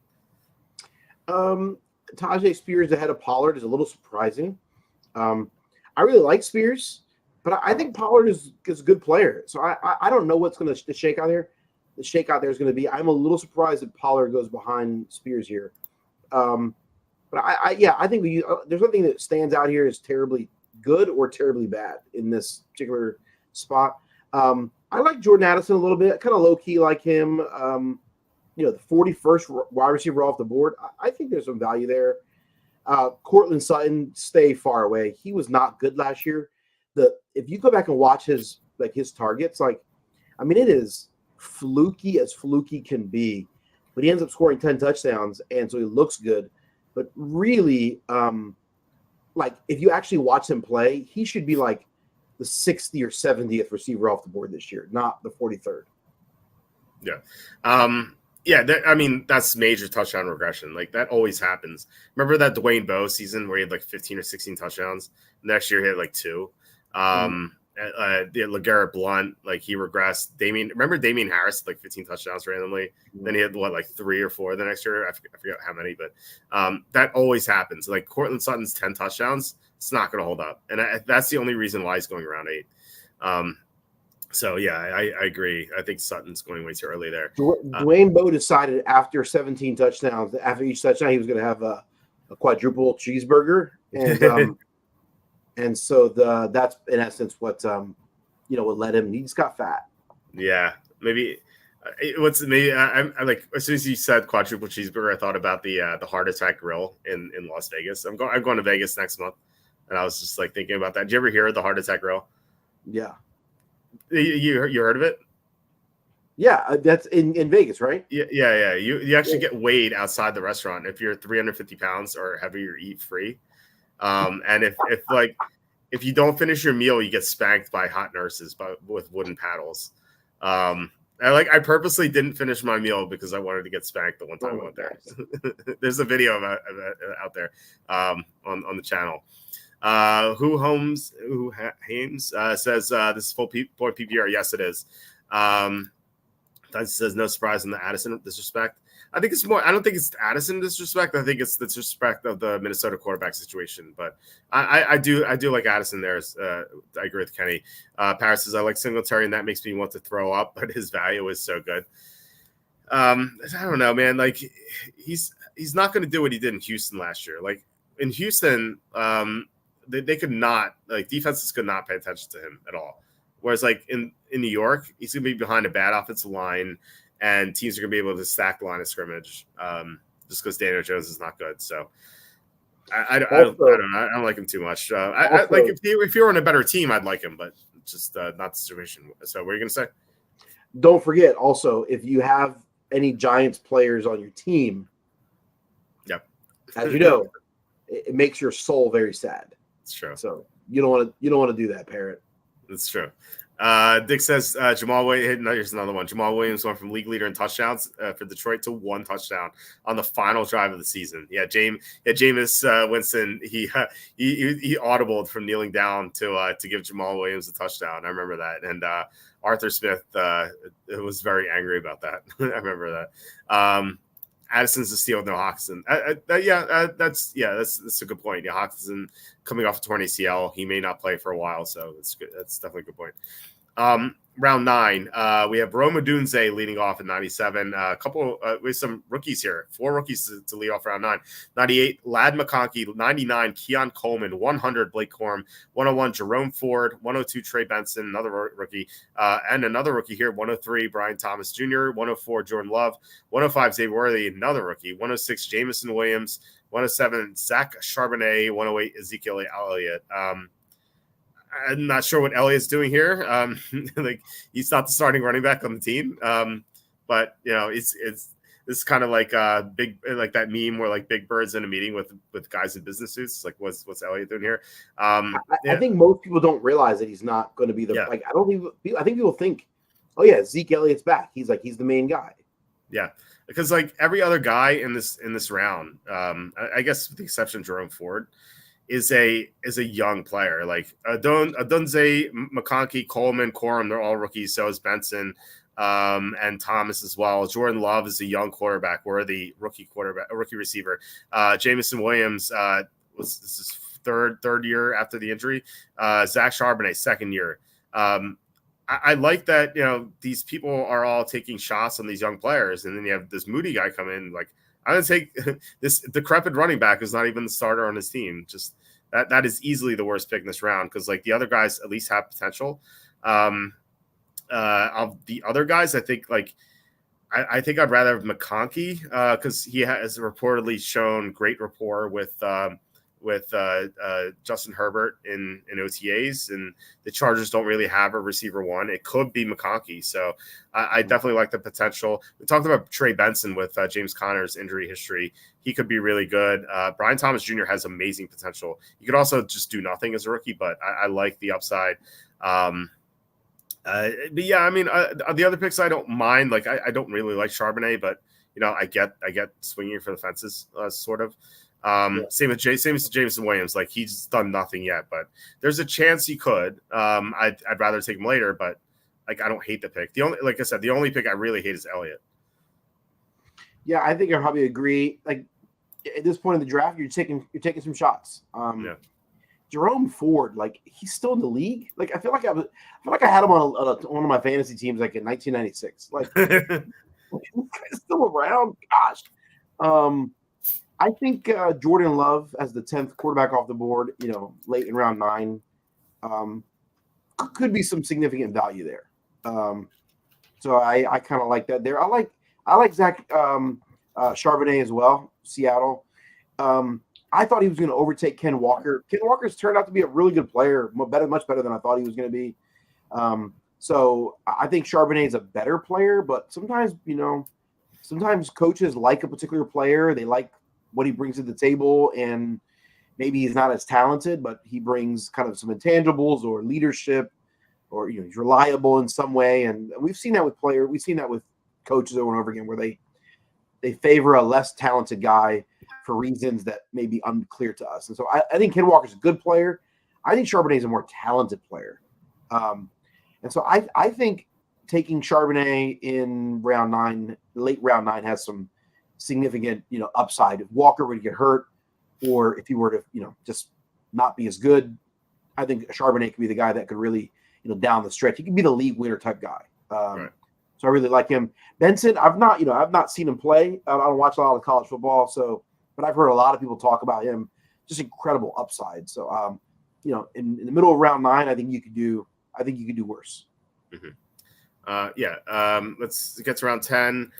Tajay Spears ahead of Pollard is a little surprising. I really like Spears, but I think Pollard is a good player. So I don't know what's going to shake out here. The shakeout there is going to be. I'm a little surprised that Pollard goes behind Spears here. But I think there's nothing that stands out here as terribly good or terribly bad in this particular spot. I like Jordan Addison a little bit, kind of low key like him. The 41st wide receiver off the board. I think there's some value there. Courtland Sutton, stay far away. He was not good last year. If you go back and watch his like his targets, like, I mean, it is fluky as fluky can be, but he ends up scoring 10 touchdowns, and so he looks good. But really, like if you actually watch him play, he should be like the 60th or 70th receiver off the board this year, not the 43rd. Yeah. I mean, that's major touchdown regression. Like that always happens. Remember that Dwayne Bowe season where he had like 15 or 16 touchdowns? Next year he had like 2. LeGarrette Blount, like he regressed. Remember Damian Harris, like 15 touchdowns randomly? Then he had like 3 or 4 the next year. I forget how many, but that always happens. Like Cortland Sutton's 10 touchdowns, it's not going to hold up. And that's the only reason why he's going around 8. So, yeah, I agree. I think Sutton's going way too early there. Dwayne Bowe decided after 17 touchdowns, after each touchdown, he was going to have a quadruple cheeseburger. And and so that's, in essence, what what led him. He just got fat. Yeah, maybe. I'm like, as soon as you said quadruple cheeseburger, I thought about the Heart Attack Grill in Las Vegas. I'm going to Vegas next month, and I was just like thinking about that. Did you ever hear of the Heart Attack Grill? Yeah. You heard of it? Yeah, that's in Vegas, right? Yeah. You actually get weighed outside the restaurant if you're 350 pounds or heavier, eat free. And if you don't finish your meal, you get spanked by hot nurses with wooden paddles. I purposely didn't finish my meal because I wanted to get spanked the one time I went there. There's a video of it out there on the channel. Hames says this is full point PPR. Yes, it is. That says no surprise in the Addison disrespect. I think it's more. I don't think it's Addison disrespect. I think it's the disrespect of the Minnesota quarterback situation. But I do like Addison there. I agree with Kenny. Paris says I like Singletary, and that makes me want to throw up. But his value is so good. I don't know, man. Like he's not going to do what he did in Houston last year. Like in Houston, they could not, like defenses could not pay attention to him at all. Whereas like in New York, he's going to be behind a bad offensive line, and teams are going to be able to stack the line of scrimmage just because Daniel Jones is not good. So I don't know. I don't like him too much. Like if he were on a better team, I'd like him, but just not the situation. So what are you going to say? Don't forget also, if you have any Giants players on your team, yep, as you know, it makes your soul very sad. It's true. So you don't want to do that, Parrot. That's true. Dick says Jamal Williams. Here's another one. Jamal Williams went from league leader in touchdowns for Detroit to 1 touchdown on the final drive of the season. Yeah, Jameis Winston. He audibled from kneeling down to give Jamal Williams a touchdown. I remember that. And Arthur Smith was very angry about that. I remember that. Addison's a steal with no Hawkinson. That's a good point. Yeah, Hawkinson coming off a torn ACL, he may not play for a while, so that's good. That's definitely a good point. Round 9, we have Rome Odunze leading off at 97. A couple with some rookies here. 4 rookies to lead off round 9. 98, Lad McConkey. 99, Keon Coleman. 100, Blake Corum. 101, Jerome Ford. 102, Trey Benson, another rookie. And another rookie here, 103, Brian Thomas Jr. 104, Jordan Love. 105, Xavier Worthy, another rookie. 106, Jamison Williams. 107, Zach Charbonnet. 108, Ezekiel Elliott. I'm not sure what Elliott's doing here. Like he's not the starting running back on the team. But it's kind of like big, like that meme where like Big Bird's in a meeting with guys in business suits. Like what's Elliott doing here? I think most people don't realize that he's not going to be like. I think people think, oh yeah, Zeke Elliott's back. He's the main guy. Yeah, because like every other guy in this round, I guess with the exception of Jerome Ford, is a young player. Like Odunze, McConkey, Coleman, Corum, they're all rookies. So is Benson and Thomas as well. Jordan Love is a young quarterback, worthy rookie receiver. Jamison Williams this is third year after the injury. Zach Charbonnet, second year. I like that, these people are all taking shots on these young players, and then you have this Moody guy come in. Like, I'm going to take this decrepit running back who's not even the starter on his team. Just that is easily the worst pick in this round because, like, the other guys at least have potential. Of the other guys, I think, like, I think I'd rather have McConkey because he has reportedly shown great rapport with with Justin Herbert in OTAs, and the Chargers don't really have a receiver one. It could be McConkey. So I definitely like the potential. We talked about Trey Benson with James Conner's injury history. He could be really good. Brian Thomas Jr. has amazing potential. You could also just do nothing as a rookie, but I like the upside. But yeah, I mean, the other picks I don't mind. Like I don't really like Charbonnet, but I get swinging for the fences, sort of. Same as Jameson Williams. Like he's done nothing yet, but there's a chance he could. I'd rather take him later, but like I don't hate the pick. Like I said, the only pick I really hate is Elliott. Yeah, I think I probably agree. Like at this point in the draft, you're taking some shots. Jerome Ford, like he's still in the league. Like I feel like I had him on one of my fantasy teams like in 1996. Like he's still around. Gosh, I think Jordan Love as the 10th quarterback off the board, late in round 9, could be some significant value there. So I kind of like that there. I like Zach Charbonnet as well, Seattle. I thought he was going to overtake Ken Walker. Ken Walker's turned out to be a really good player, much better than I thought he was going to be. So I think Charbonnet is a better player, but sometimes coaches like a particular player. They like what he brings to the table, and maybe he's not as talented, but he brings kind of some intangibles or leadership, or he's reliable in some way. And we've seen that with coaches over and over again, where they favor a less talented guy for reasons that may be unclear to us. And so I think Ken Walker's a good player. I think Charbonnet is a more talented player. And so I think taking Charbonnet in late round 9 has some significant, upside. If Walker would get hurt, or if he were to, just not be as good, I think Charbonnet could be the guy that could really, down the stretch, he could be the league winner type guy. Right. So I really like him. Benson, I've not seen him play. I don't watch a lot of college football, but I've heard a lot of people talk about him. Just incredible upside. So, in the middle of round 9, I think you could do worse. Mm-hmm. Let's get to round 10.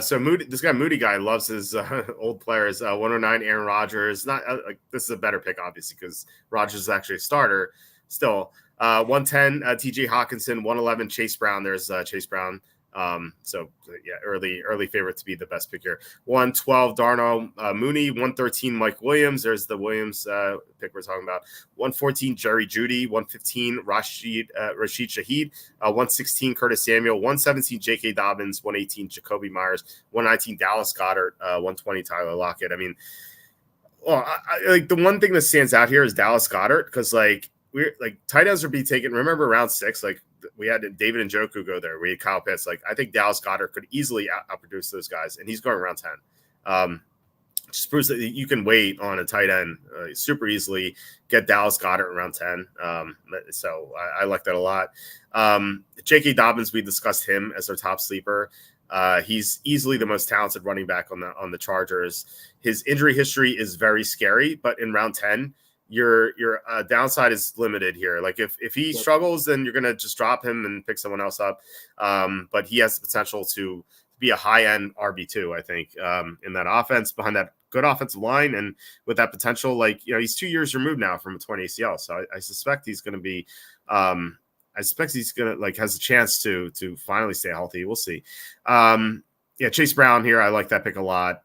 So Moody guy loves his old players. 109 Aaron Rodgers. Not this is a better pick, obviously, because Rodgers is actually a starter still. 110 TJ Hawkinson. 111 Chase Brown. There's Chase Brown. Early favorite to be the best pick here. 112 Darnell Mooney. 113 Mike Williams. There's the Williams pick we're talking about. 114 Jerry Jeudy. 115 Rashid Shaheed. 116 Curtis Samuel. 117 J.K. Dobbins. 118 Jacoby Myers. 119 Dallas Goedert. 120 Tyler Lockett. I mean, I the one thing that stands out here is Dallas Goedert, because we're tight ends are being taken. Remember round 6, we had David Njoku go there. We had Kyle Pitts. I think Dallas Goedert could easily outproduce those guys, and he's going around 10. Just proves that you can wait on a tight end super easily. Get Dallas Goedert around 10. So I like that a lot. J.K. Dobbins, we discussed him as our top sleeper. He's easily the most talented running back on the Chargers. His injury history is very scary, but in round 10. Your downside is limited here. If he struggles, then you're gonna just drop him and pick someone else up. But he has the potential to be a high-end RB2, I think, in that offense, behind that good offensive line, and with that potential. He's 2 years removed now from a torn ACL, so I suspect he's gonna be. Has a chance to finally stay healthy. We'll see. Chase Brown here. I like that pick a lot.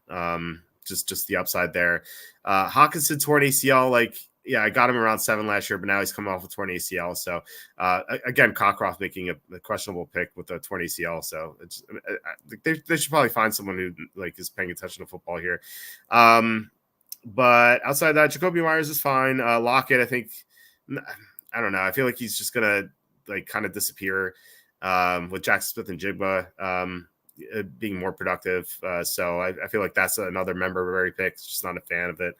Just the upside there. Hawkinson torn ACL. I got him around 7 last year, but now he's coming off a torn ACL. So, again, Cockcroft making a questionable pick with a torn ACL. So, they should probably find someone who is paying attention to football here. But outside that, Jacoby Myers is fine. Lockett, I think, I don't know. I feel like he's just gonna kind of disappear with Jackson Smith and Jigba being more productive. So I feel like that's another member pick. Just not a fan of it.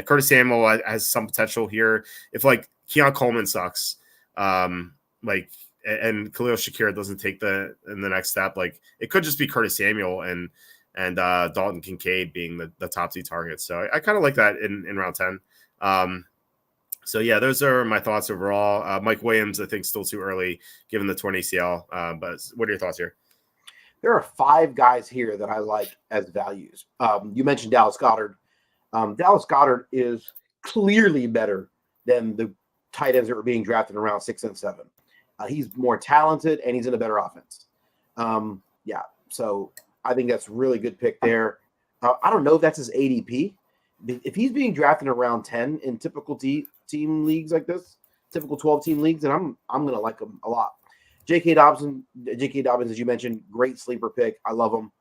Curtis Samuel has some potential here. If Keon Coleman sucks, and Khalil Shakir doesn't take the next step, it could just be Curtis Samuel and Dalton Kincaid being the top 2 targets. So I kind of like that in round 10. So yeah, those are my thoughts overall. Mike Williams, I think, still too early given the torn ACL. But what are your thoughts here? There are 5 guys here that I like as values. You mentioned Dallas Goedert. Dallas Goedert is clearly better than the tight ends that were being drafted around 6 and 7. He's more talented and he's in a better offense. So I think that's a really good pick there. I don't know if that's his ADP. If he's being drafted around 10 in typical team leagues like this, typical 12-team leagues, then I'm going to like him a lot. J.K. Dobbins, as you mentioned, great sleeper pick. I love him.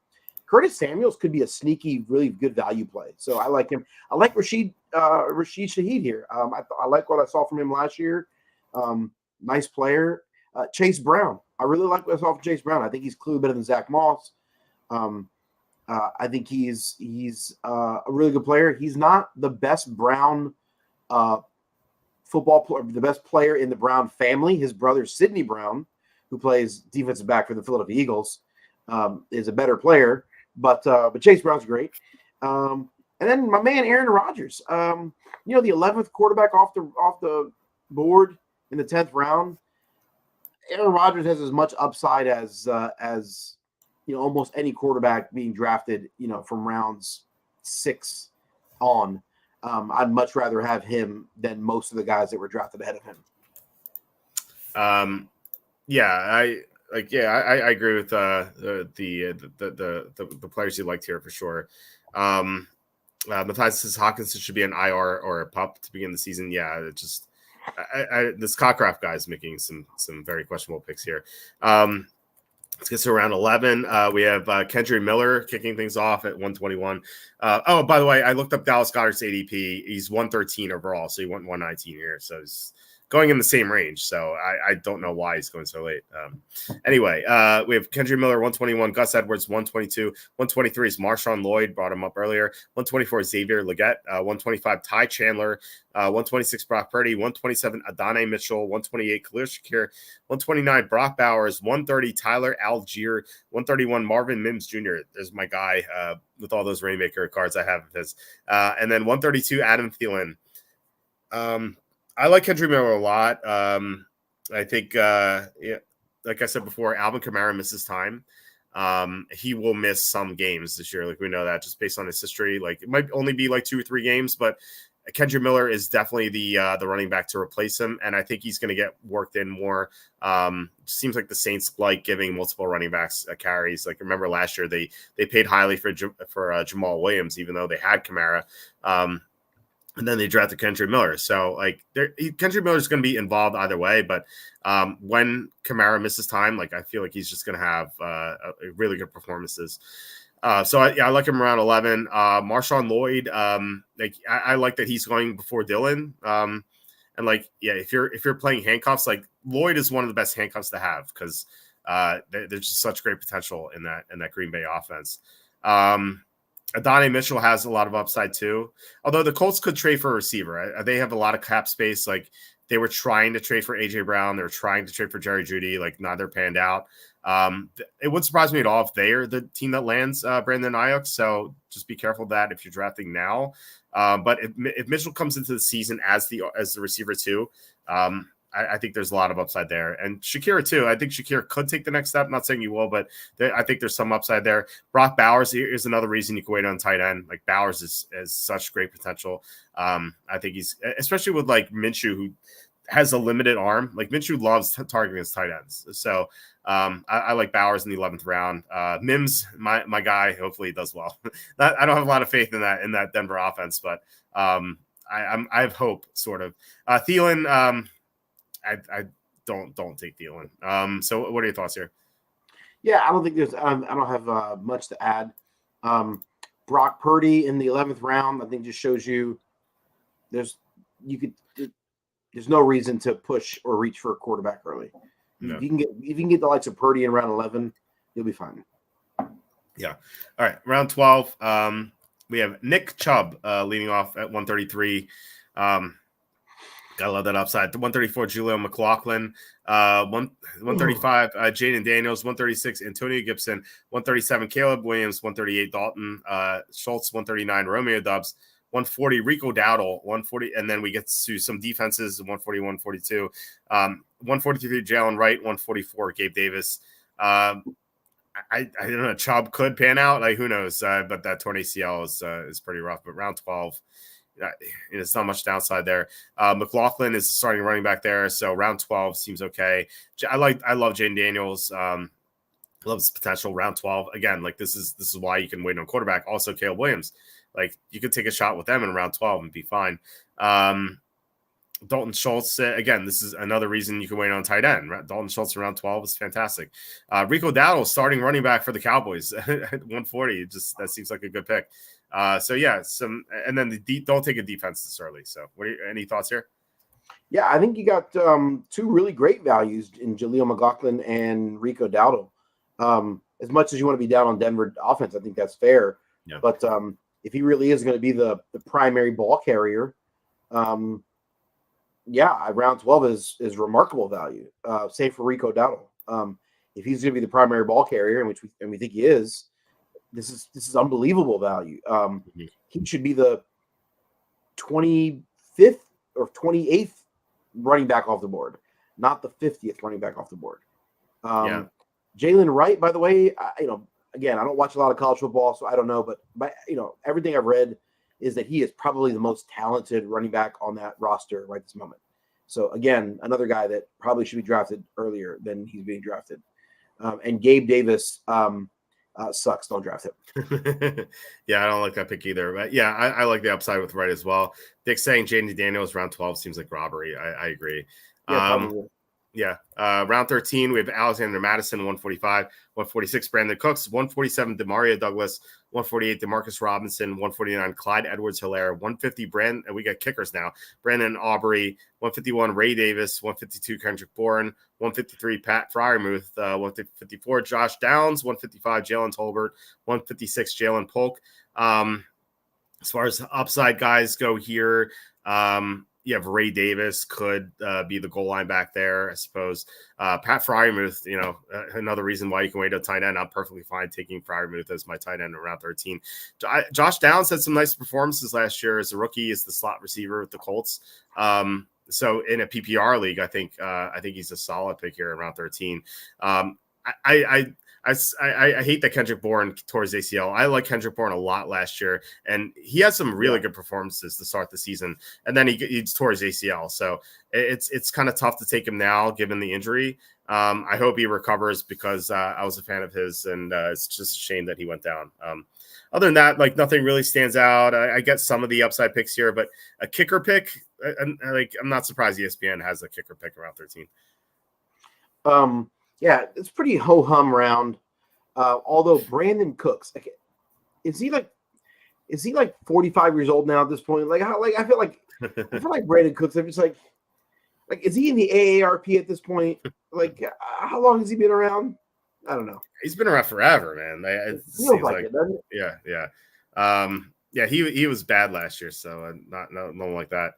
Curtis Samuels could be a sneaky, really good value play. So I like him. I like Rashid Shaheed here. I like what I saw from him last year. Nice player. Chase Brown. I really like what I saw from Chase Brown. I think he's clearly better than Zach Moss. I think he's a really good player. He's not the best Brown football player, the best player in the Brown family. His brother, Sidney Brown, who plays defensive back for the Philadelphia Eagles, is a better player. But Chase Brown's great. And then my man Aaron Rodgers. The 11th quarterback off the board in the 10th round. Aaron Rodgers has as much upside as almost any quarterback being drafted, from rounds 6 on. I'd much rather have him than most of the guys that were drafted ahead of him. I agree with the players you liked here for sure. Matthias Hawkinson should be an IR or a pup to begin the season. Yeah, it just this Cockcraft guy is making some very questionable picks here. Let's get to round 11. We have Kendry Miller kicking things off at 121. By the way, I looked up Dallas Goedert's ADP. He's 113 overall, so he went 119 here. So he's going in the same range. So I don't know why he's going so late. Anyway, we have Kendry Miller, 121. Gus Edwards, 122. 123 is Marshawn Lloyd. Brought him up earlier. 124 is Xavier Legette. 125, Ty Chandler. 126, Brock Purdy. 127, Adonai Mitchell. 128, Khalil Shakir. 129, Brock Bowers. 130, Tyler Algier. 131, Marvin Mims Jr. There's my guy with all those Rainmaker cards I have of his. And then 132, Adam Thielen. I like Kendry Miller a lot. I think, like I said before, Alvin Kamara misses time. He will miss some games this year. Like we know that just based on his history. Like it might only be like 2 or 3 games, but Kendry Miller is definitely the running back to replace him, and I think he's going to get worked in more. Seems like the Saints like giving multiple running backs carries. Like remember last year they paid highly for Jamal Williams, even though they had Kamara. And then they drafted Kendry Miller. So, like, Kendry Miller is going to be involved either way. But when Kamara misses time, like, I feel like he's just going to have really good performances. I like him around 11. Marshawn Lloyd, I like that he's going before Dylan. If you're playing handcuffs, like Lloyd is one of the best handcuffs to have because there's just such great potential in that Green Bay offense. Adonai Mitchell has a lot of upside too. Although the Colts could trade for a receiver. They have a lot of cap space. Like they were trying to trade for AJ Brown. They were trying to trade for Jerry Jeudy. Like neither panned out. It wouldn't surprise me at all if they are the team that lands Brandon Ayuk. So just be careful of that if you're drafting now. But if Mitchell comes into the season as the receiver too, I think there's a lot of upside there. And Shakira, too. I think Shakira could take the next step. I'm not saying you will, but I think there's some upside there. Brock Bowers is another reason you can wait on tight end. Like, Bowers is such great potential. I think he's – especially with, like, Minshew, who has a limited arm. Like, Minshew loves targeting his tight ends. So, I like Bowers in the 11th round. Mims, my guy, hopefully he does well. I don't have a lot of faith in that Denver offense, but I have hope, sort of. Thielen I don't take Thielen. So what are your thoughts here? Yeah, I don't think there's. I don't have much to add. Brock Purdy in the 11th round, I think, just shows you there's no reason to push or reach for a quarterback early. No. If you can get the likes of Purdy in round 11, you'll be fine. Yeah. All right, round 12. We have Nick Chubb leading off at 133. Gotta love that upside. 134, Julio McLaughlin. 135, Jaden Daniels. 136, Antonio Gibson. 137, Caleb Williams. 138, Dalton Schultz. 139, Romeo Doubs. 140, Rico Dowdle. 140, and then we get to some defenses. 140, 142. 143, Jalen Wright. 144, Gabe Davis. I don't know. Chubb could pan out. Like, who knows? But that torn ACL is pretty rough. But round 12, it's not much downside there. McLaughlin is starting running back there, so round 12 seems okay. I love Jaden Daniels. I love his potential. Round 12 again. Like, this is why you can wait on quarterback. Also, Caleb Williams. Like, you could take a shot with them in round 12 and be fine. Dalton Schultz, again, this is another reason you can wait on tight end. Right? Dalton Schultz around 12 is fantastic. Rico Dowdle starting running back for the Cowboys at 140. That seems like a good pick. So yeah, and then don't take a defense this early. So any thoughts here? Yeah, I think you got two really great values in Jaleel McLaughlin and Rico Dowdle. As much as you want to be down on Denver offense, I think that's fair. Yeah. But if he really is going to be the primary ball carrier, round 12 is remarkable value. Same for Rico Dowdle. If he's going to be the primary ball carrier, and we think he is, this is unbelievable value. He should be the 25th or 28th running back off the board, not the 50th running back off the board. Jalen Wright, by the way, again, I don't watch a lot of college football, so I don't know, but everything I've read is that he is probably the most talented running back on that roster right this moment. So again, another guy that probably should be drafted earlier than he's being drafted. And Gabe Davis sucks. Don't draft him. Yeah, I don't like that pick either. But yeah, I like the upside with Wright as well. Dick saying Jaden Daniels round 12 seems like robbery. I agree. Yeah, round 13, we have Alexander Madison, 145, 146, Brandon Cooks, 147, Demario Douglas, 148, Demarcus Robinson, 149, Clyde Edwards-Hilaire, 150, and we got kickers now, Brandon Aubrey, 151, Ray Davis, 152, Kendrick Bourne, 153, Pat Fryermuth, 154, Josh Downs, 155, Jalen Tolbert, 156, Jalen Polk. As far as upside guys go here, you have Ray Davis could be the goal line back there, I suppose. Pat Fryermuth, another reason why you can wait a tight end. I'm perfectly fine taking Fryermuth as my tight end around 13. Josh Downs had some nice performances last year as a rookie, as the slot receiver with the Colts. So in a PPR league, I think he's a solid pick here around 13. I hate that Kendrick Bourne tore his ACL. I like Kendrick Bourne a lot last year, and he had some really good performances to start the season, and then he tore his ACL. So it's kind of tough to take him now given the injury. I hope he recovers because I was a fan of his, and it's just a shame that he went down. Other than that, like, nothing really stands out. I get some of the upside picks here, but a kicker pick, I'm not surprised ESPN has a kicker pick around 13. Yeah, it's pretty ho-hum round. Although Brandon Cooks, is he like 45 years old now at this point? I feel like Brandon Cooks. I'm just like, is he in the AARP at this point? Like, how long has he been around? I don't know. He's been around forever, man. It seems like it, doesn't it? Yeah. He was bad last year, so not like that.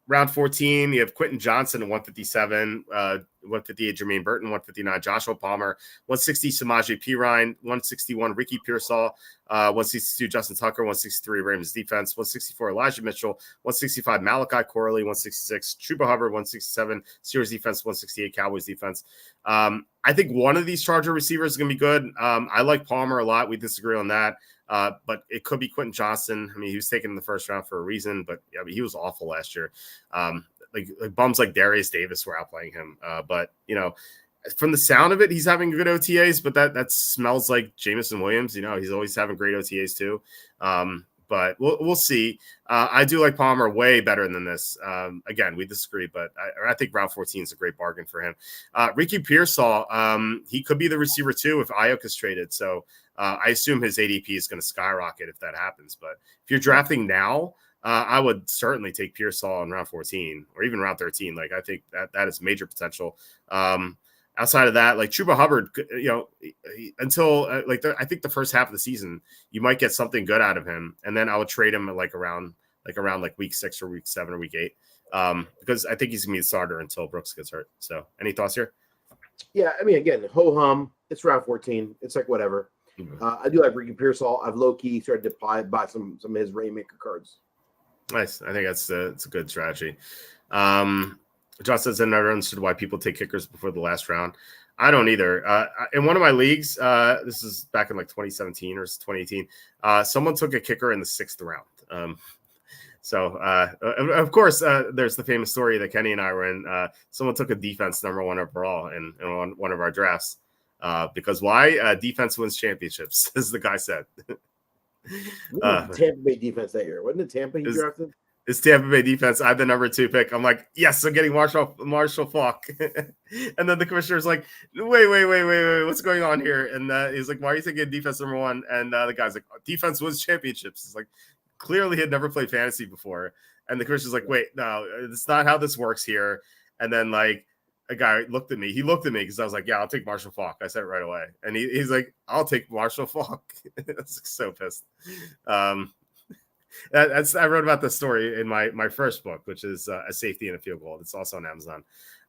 Round 14, you have Quentin Johnson at 157, 158 Jermaine Burton, 159 Joshua Palmer, 160 Samaje Perine, 161 Ricky Pearsall, 162 Justin Tucker, 163 Ravens defense, 164 Elijah Mitchell, 165 Malachi Corley, 166 Chuba Hubbard, 167 Steelers defense, 168 Cowboys defense. I think one of these Charger receivers is going to be good. I like Palmer a lot. We disagree on that. But it could be Quentin Johnson. I mean, he was taken in the first round for a reason, but he was awful last year. Like bums like Darius Davis were outplaying him. But from the sound of it, he's having good OTAs, but that smells like Jameson Williams. He's always having great OTAs too. But we'll see. I do like Palmer way better than this. Again, we disagree, but I think round 14 is a great bargain for him. Ricky Pearsall, he could be the receiver too if Ayuk is traded. So I assume his ADP is going to skyrocket if that happens. But if you're drafting now, I would certainly take Pearsall in round 14 or even round 13. Like, I think that is major potential. Outside of that, like Chuba Hubbard, until I think the first half of the season, you might get something good out of him, and then I would trade him around week 6 or week 7 or week 8, because I think he's gonna be the starter until Brooks gets hurt. So, any thoughts here? Yeah, I mean, again, ho hum. It's round 14. It's like whatever. Mm-hmm. I do like Ricky Pearsall. I've low key started to buy some of his Rainmaker cards. Nice. I think it's a good strategy. Josh says, I never understood why people take kickers before the last round. I don't either. In one of my leagues, this is back in like 2017 or 2018, someone took a kicker in the 6th round. So, of course, there's the famous story that Kenny and I were in. Someone took a defense number 1 overall in one of our drafts. Because why? Defense wins championships, as the guy said. Tampa Bay defense that year. Wasn't it Tampa he drafted? It's Tampa Bay defense. I have the number 2 pick. I'm like, yes, I'm getting Marshall Faulk. And then the commissioner's like, wait, what's going on here? And he's like, why are you taking defense number 1? And the guy's like, defense wins championships. It's like, clearly he had never played fantasy before. And the commissioner's like, wait, no, it's not how this works here. And then like a guy looked at me. He looked at me because I was like, yeah, I'll take Marshall Faulk. I said it right away. And he's like, I'll take Marshall Faulk. I was so pissed. I wrote about this story in my first book, which is a safety and a field goal. It's also on Amazon.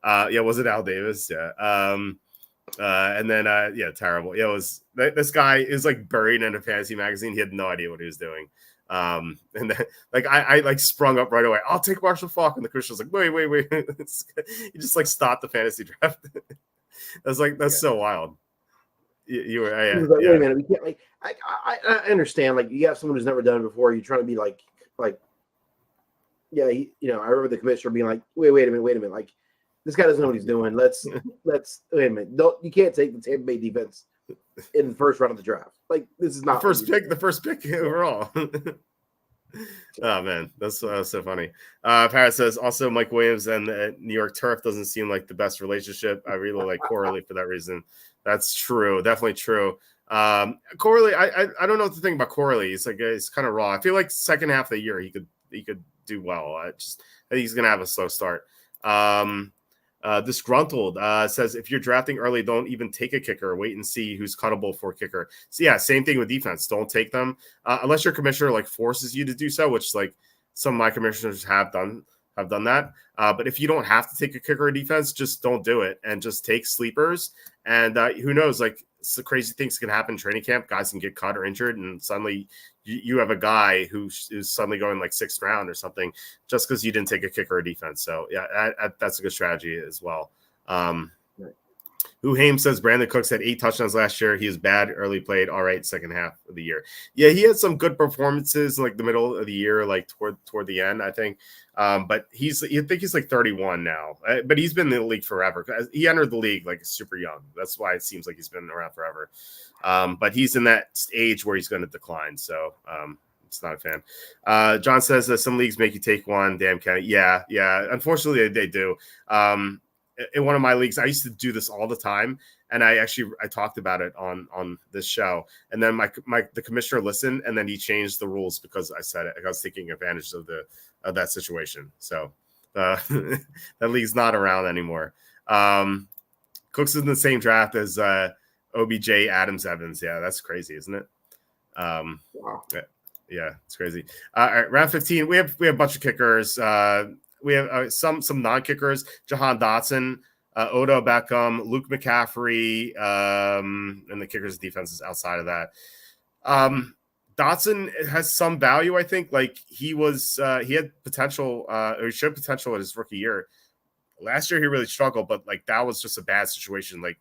Was it Al Davis? Yeah. And then terrible. Yeah, it was this guy is like buried in a fantasy magazine. He had no idea what he was doing. And then like I like sprung up right away. I'll take Marshall Faulk, and the Christian was like, wait. He just like stopped the fantasy draft. That's so wild. You were wait a minute, we can't like I understand, like you have someone who's never done it before, you're trying to be like I remember the commissioner being like, wait a minute, like this guy doesn't know what he's doing. Let's wait a minute. You can't take the Tampa Bay defense in the first round of the draft. Like this is not the first pick overall. Oh man, that's so funny. Parrot says also Mike Williams and the New York Turf doesn't seem like the best relationship. I really like Corley for that reason. That's true, definitely true. Corley, I don't know what to think about Corley. He's kind of raw. I feel like second half of the year he could do well. I think he's gonna have a slow start. Disgruntled says if you're drafting early, don't even take a kicker. Wait and see who's cuttable for kicker. So yeah, same thing with defense. Don't take them unless your commissioner like forces you to do so, which like some of my commissioners have done that. But if you don't have to take a kicker or defense, just don't do it and just take sleepers. And who knows, like the crazy things can happen in training camp. Guys can get cut or injured, and suddenly you have a guy who is suddenly going like 6th round or something just because you didn't take a kicker or defense. So yeah, that's a good strategy as well. Who Haim says Brandon Cooks had 8 touchdowns last year. He was bad early, played all right second half of the year. Yeah, he had some good performances in like the middle of the year, like toward the end, I think. But I think he's like 31 now. But he's been in the league forever. He entered the league like super young. That's why it seems like he's been around forever. But he's in that age where he's going to decline. So it's not a fan. John says that some leagues make you take one. Damn, Kenny. Yeah. Unfortunately, they do. In one of my leagues, I used to do this all the time, and I talked about it on this show. And then the commissioner listened, and then he changed the rules because I said it. I was taking advantage of that situation. So that league's not around anymore. Cooks is in the same draft as OBJ, Adams, Evans. Yeah, that's crazy, isn't it? Wow. Yeah, it's crazy. All right, round 15. We have a bunch of kickers. We have some non-kickers, Jahan Dotson, Odo Beckham, Luke McCaffrey, and the kickers' defenses outside of that. Dotson has some value, I think. Like he had potential, or he showed potential in his rookie year. Last year, he really struggled, but like that was just a bad situation. Like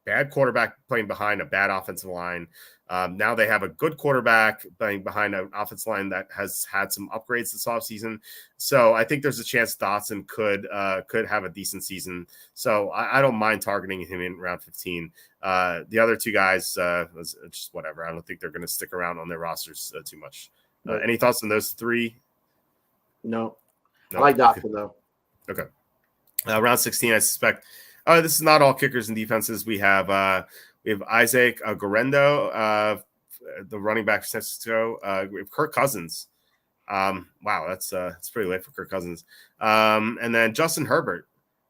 bad quarterback playing behind a bad offensive line. Now they have a good quarterback playing behind an offensive line that has had some upgrades this offseason. So I think there's a chance Dotson could have a decent season. So I don't mind targeting him in round 15. The other two guys, just whatever. I don't think they're going to stick around on their rosters too much. Any thoughts on those 3? No. I like Dotson, though. Okay. Round 16, I suspect. This is not all kickers and defenses. We have Isaac Guerrero, the running back for San Francisco. We have Kirk Cousins. Wow, that's pretty late for Kirk Cousins. And then Justin Herbert.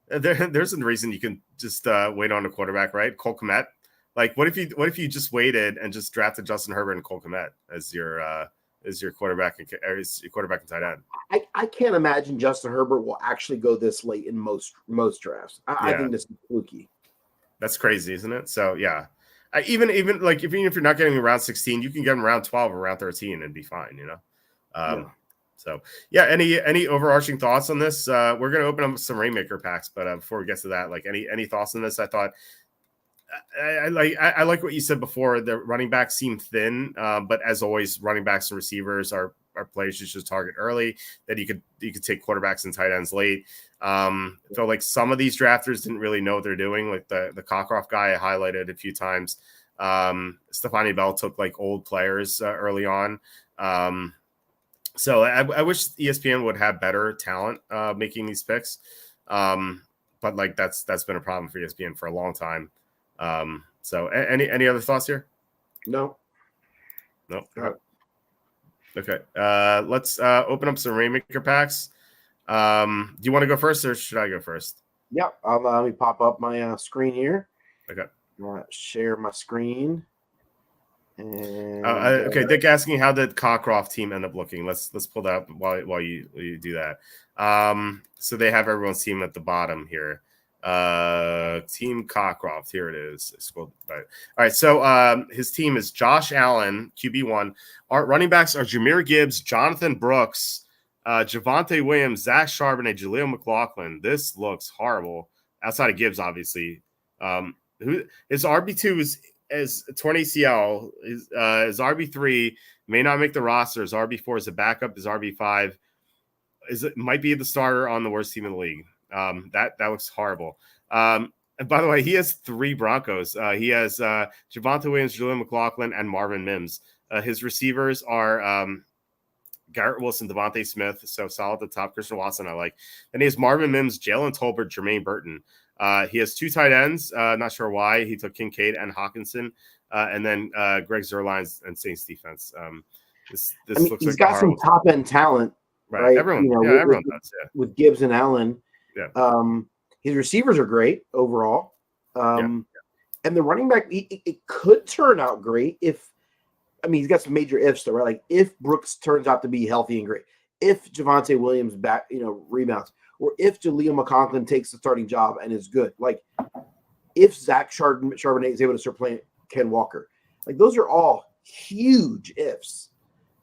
There's a reason you can just wait on a quarterback, right? Cole Kmet. Like, what if you just waited and just drafted Justin Herbert and Cole Kmet as your quarterback and tight end? I can't imagine Justin Herbert will actually go this late in most drafts. I think this is fluky. That's crazy, isn't it? So yeah, even if you're not getting around 16, you can get him around 12 or around 13 and be fine. So yeah, any overarching thoughts on this? We're gonna open up some Rainmaker packs, but before we get to that, like any thoughts on this? I thought I like what you said before. The running backs seem thin, but as always, running backs and receivers are players you should target early. That you could take quarterbacks and tight ends late. Felt like some of these drafters didn't really know what they're doing. Like the Cockcroft guy I highlighted a few times. Stephanie Bell took like old players early on. So I wish ESPN would have better talent making these picks. But like that's been a problem for ESPN for a long time. So any other thoughts here? No. Okay. Let's open up some Rainmaker packs. Do you want to go first or should I go first? Yeah. Let me pop up my screen here. Okay. I want to share my screen. And okay, Dick asking how did Cockcroft team end up looking? Let's pull that up while you do that. So they have everyone's team at the bottom here. Team Cockcroft, here it is. All right, so his team is Josh Allen, QB1. Our running backs are Jahmyr Gibbs, Jonathan Brooks, Javonte Williams, Zach Charbonnet, Jaleel McLaughlin. This looks horrible. Outside of Gibbs, obviously. Who his RB2 is torn ACL. His RB3 may not make the roster. His RB4 is a backup. His RB5 might be the starter on the worst team in the league. That looks horrible. And by the way, he has 3 Broncos. He has Javonte Williams, Jaleel McLaughlin, and Marvin Mims. His receivers are Garrett Wilson, Devontae Smith. So solid at the top. Christian Watson, I like. Then he has Marvin Mims, Jalen Tolbert, Jermaine Burton. He has 2 tight ends. Not sure why. He took Kincaid and Hawkinson. And then Greg Zuerlein's and Saints defense. This looks he's like got some top end talent, right? Everyone, everyone does. Yeah. With Gibbs and Allen. Yeah. His receivers are great overall. And the running back, it could turn out great if, he's got some major ifs though, right? Like if Brooks turns out to be healthy and great, if Javonte Williams rebounds, or if Jaleel McLaughlin takes the starting job and is good, like if Zach Charbonnet is able to supplant Ken Walker, like those are all huge ifs.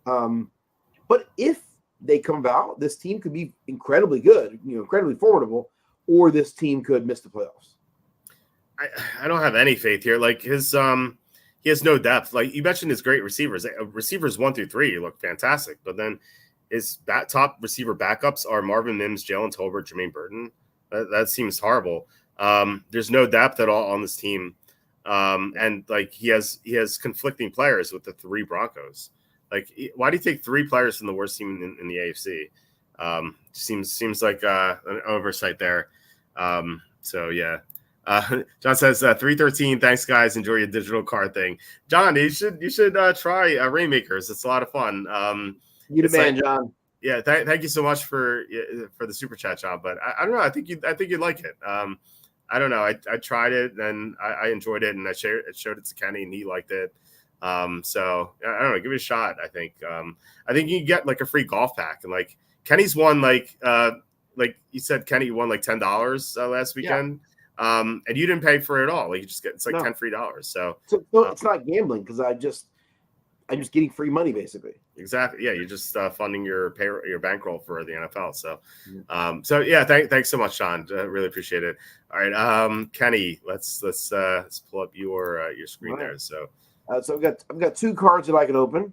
But if they come about, this team could be incredibly good, incredibly formidable, or this team could miss the playoffs. I don't have any faith here. Like his he has no depth. Like you mentioned, his great receivers. Receivers 1 through 3 look fantastic, but then his top receiver backups are Marvin Mims, Jalen Tolbert, Jermaine Burton. That seems horrible. There's no depth at all on this team, and like he has conflicting players with the 3 Broncos. Like, why do you take 3 players from the worst team in the AFC? Seems like an oversight there. So yeah. John says 313. Thanks, guys. Enjoy your digital card thing. John, you should try Rainmakers. It's a lot of fun. You the man, John. Yeah, thank you so much for the super chat, John. But I don't know. I think you'd like it. I don't know. I tried it and I enjoyed it, and I showed it to Kenny and he liked it. So I don't know. Give it a shot. I think you can get like a free golf pack, and like Kenny's won like you said, Kenny won like $10 last weekend. Yeah. And you didn't pay for it at all. Like you just get it's like $10 free. So it's not gambling because I'm just getting free money basically. Exactly. Yeah, you're just funding your bankroll for the NFL. So, so yeah, thanks so much, Sean. Really appreciate it. All right, Kenny, let's pull up your screen there. So, so I've got 2 cards that I can open.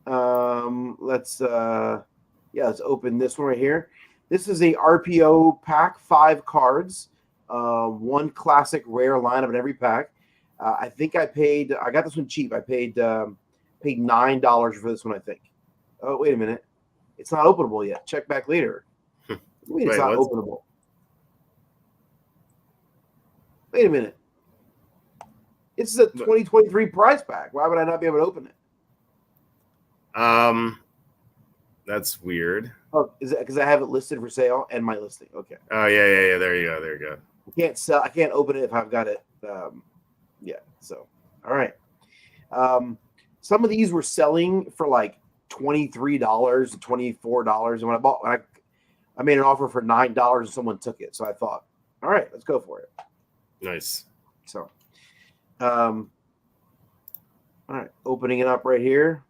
Let's open this one right here. This is a RPO pack, 5 cards. 1 classic rare lineup in every pack. I think I got this one cheap. I paid $9 for this one, I think. Oh, wait a minute. It's not openable yet. Check back later. Wait, it's not openable. Wait a minute. This is a 2023 prize pack. Why would I not be able to open it? That's weird. Oh, is it because I have it listed for sale and my listing? Okay. Oh, yeah. There you go. I can't open it if I've got it. So, all right. Some of these were selling for like $23 and $24. And when I made an offer for $9 and someone took it. So I thought, all right, let's go for it. Nice. So, all right, opening it up right here.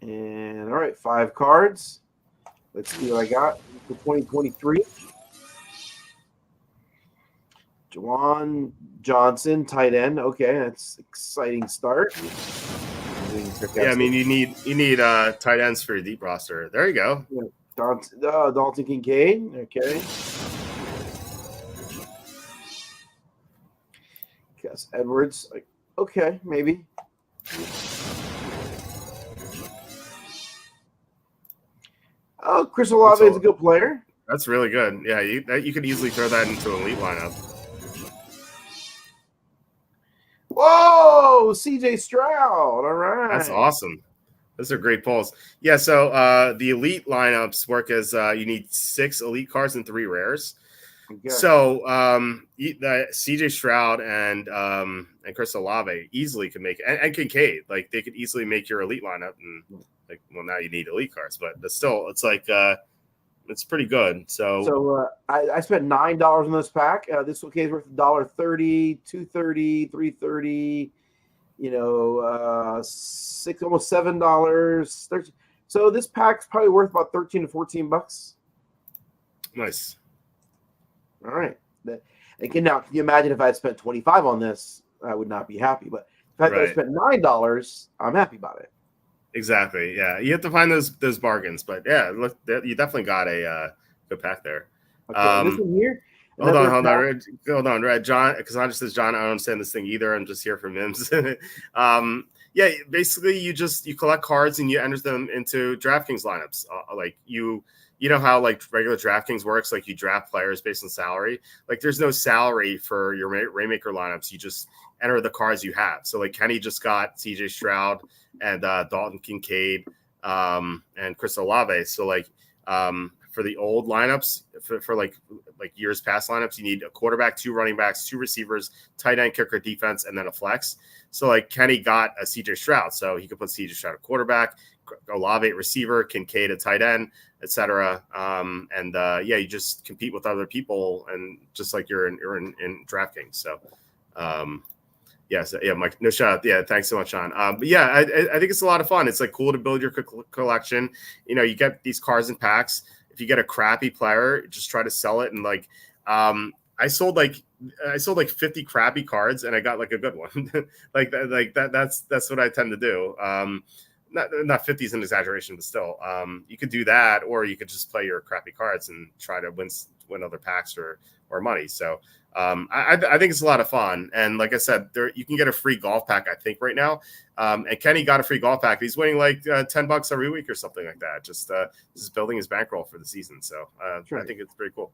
And all right, 5 cards. Let's see what I got for 2023. Juwan Johnson, tight end. Okay, that's exciting start. Yeah, I mean you need tight ends for your deep roster. There you go. Yeah. Dalton Kincaid. Okay. Gus Edwards. Like, okay, maybe. Oh, Chris Olave is a good player. That's really good. Yeah, you could easily throw that into an elite lineup. Whoa, CJ Stroud. All right. That's awesome. Those are great polls. Yeah, so the elite lineups work as you need 6 elite cards and 3 rares. Okay. So CJ Stroud and Chris Olave easily could make and Kincaid, like they could easily make your elite lineup. And like, well, now you need elite cards, but still, it's like it's pretty good. So I spent $9 on this pack. This case is worth $1.30, $2.30, $3.30. You know, almost $7. So this pack's probably worth about $13 to $14. Nice. All right. Again, now, can you imagine if I had spent $25 on this? I would not be happy. But the fact that I spent $9, I'm happy about it. Exactly. Yeah, you have to find those bargains. But yeah, look, you definitely got a good pack there. Okay, this one here. Hold on, Red. John, because I just says John, I don't understand this thing either. I'm just here for Mims. Yeah, basically you collect cards and you enter them into DraftKings lineups. Like you know how like regular DraftKings works, like you draft players based on salary. Like there's no salary for your Rainmaker lineups. You just enter the cards you have. So like Kenny just got CJ Stroud and Dalton Kincaid and Chris Olave. So like for the old lineups, for like years past lineups, you need a quarterback, 2 running backs, 2 receivers, tight end, kicker, defense, and then a flex. So like Kenny got a CJ Stroud, so he could put CJ Stroud at quarterback, Olave at receiver, Kincaid at tight end, etc. Yeah, you just compete with other people, and just like you're in DraftKings. So Mike, no shout out. Yeah, thanks so much, Sean. But yeah, I think it's a lot of fun. It's like cool to build your collection. You know, you get these cards and packs. If you get a crappy player, just try to sell it. And like, I sold like 50 crappy cards, and I got like a good one. That's what I tend to do. Not 50 is an exaggeration, but still, you could do that, or you could just play your crappy cards and try to win other packs or money. So I think it's a lot of fun. And like I said, you can get a free golf pack, I think, right now. And Kenny got a free golf pack. He's winning like $10 every week or something like that. Just building his bankroll for the season. So sure. I think it's pretty cool.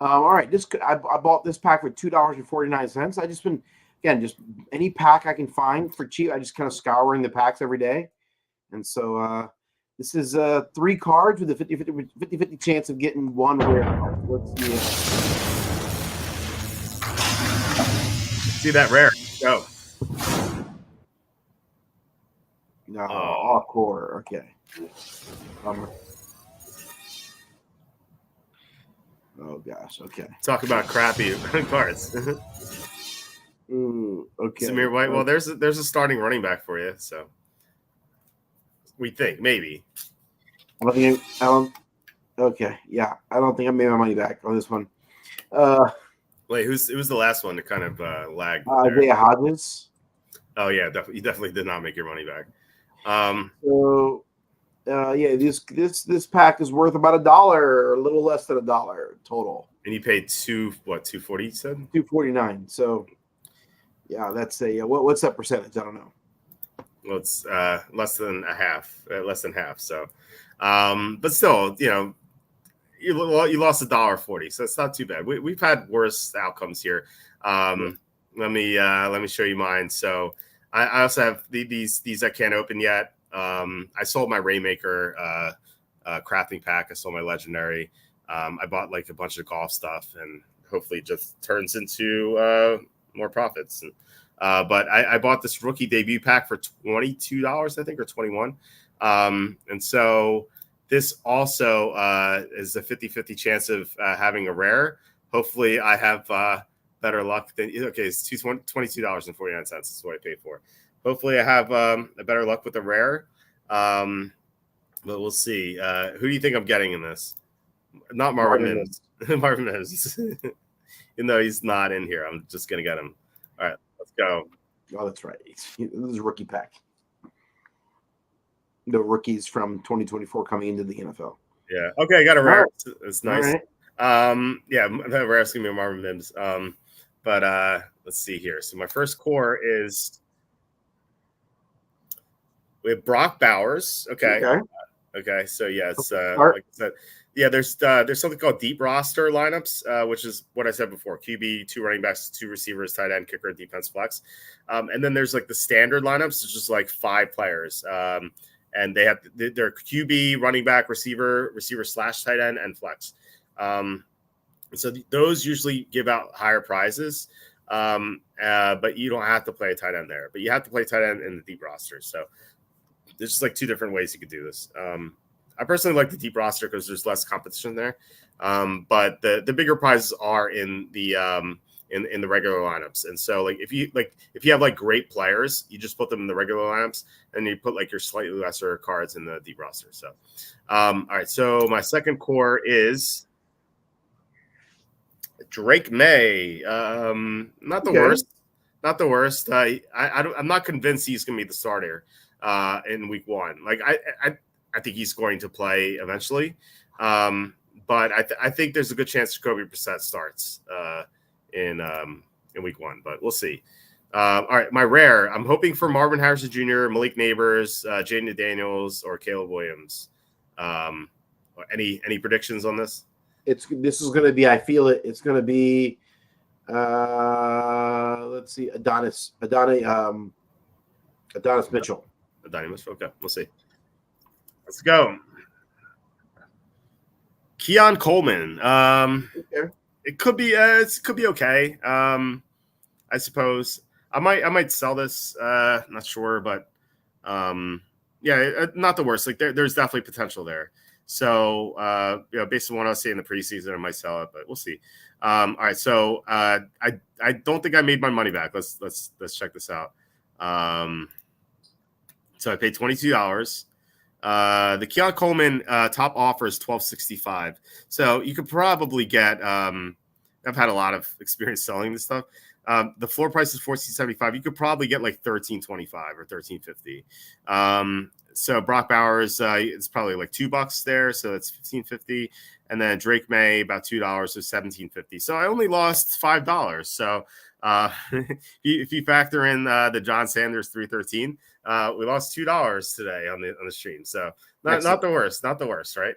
All right. I bought this pack for $2.49. I just been, again, just any pack I can find for cheap. I just kind of scouring the packs every day. And so this is 3 cards with a 50-50 chance of getting one rare. Let's see. See that rare. Go. No, all core. Okay. Oh gosh. Okay. Talk about crappy cards. Ooh, okay. Samir White. Well, there's a starting running back for you. So we think maybe. Okay. Yeah. I don't think I made my money back on this one. Wait, who's the last one to kind of lag? Isaiah Hodgins. Oh yeah, definitely. You definitely did not make your money back. This pack is worth about $1 or a little less than $1 total. And you paid $240? You said $249. So yeah, that's a what's that percentage? I don't know. Well, it's less than half. So, but still, you know. You lost $1.40, so it's not too bad. We've had worse outcomes here. Let me show you mine. So I also have these I can't open yet. I sold my Rainmaker crafting pack. I sold my legendary. I bought like a bunch of golf stuff, and hopefully it just turns into more profits. But I bought this rookie debut pack for $22, I think, or $21. And so this also is a 50-50 chance of having a rare. Hopefully I have better luck than – okay, it's $22.49 is what I paid for. Hopefully I have a better luck with the rare. But we'll see. Who do you think I'm getting in this? Not Marvin Mims. Marvin Mims. Even though he's not in here, I'm just going to get him. All right, let's go. Oh, that's right. This is a rookie pack. The rookies from 2024 coming into the NFL. Yeah. Okay, I got a rare. Right. It's nice. Right. Yeah, we're asking me Marvin Mims. But let's see here. So my first core is we have Brock Bowers. Okay. So yeah, it's like I said, yeah. There's something called deep roster lineups, which is what I said before: QB, 2 running backs, 2 receivers, tight end, kicker, defense, flex. And then there's like the standard lineups. It's just like 5 players, and they have their QB, running back, receiver / tight end, and flex. So those usually give out higher prizes, but you don't have to play a tight end there. But you have to play tight end in the deep roster. So there's just like 2 different ways you could do this. I personally like the deep roster because there's less competition there. But the bigger prizes are in the in the regular lineups. And so like if you have like great players, you just put them in the regular lineups and you put like your slightly lesser cards in the deep roster. So all right. So my second core is Drake May. Not the worst. Not the worst. I'm not convinced he's going to be the starter in week 1. Like I think he's going to play eventually, but I think there's a good chance Jacoby Brissett starts in week 1. But we'll see. All right, my rare. I'm hoping for Marvin Harrison Jr., Malik Neighbors, Jaden Daniels, or Caleb Williams. Any predictions on this? This is going to be. I feel it. It's going to be. Let's see. Adonis Mitchell. Okay, we'll see. Let's go. Keon Coleman. It could be. It could be okay. I suppose I might sell this. Not sure, but yeah, not the worst. Like there's definitely potential there. So based on what I was seeing in the preseason, I might sell it, but we'll see. All right, so I don't think I made my money back. Let's check this out. So I paid $22. The Keon Coleman top offer is $12.65. So you could probably get. I've had a lot of experience selling this stuff. The floor price is $14.75. You could probably get like $13.25 or $13.50. So Brock Bowers, it's probably like $2 there, so that's $15.50. And then Drake May about $2, so $17.50. So I only lost $5. So if you factor in the John Sanders 313, we lost $2 today on the stream. So not the worst, right?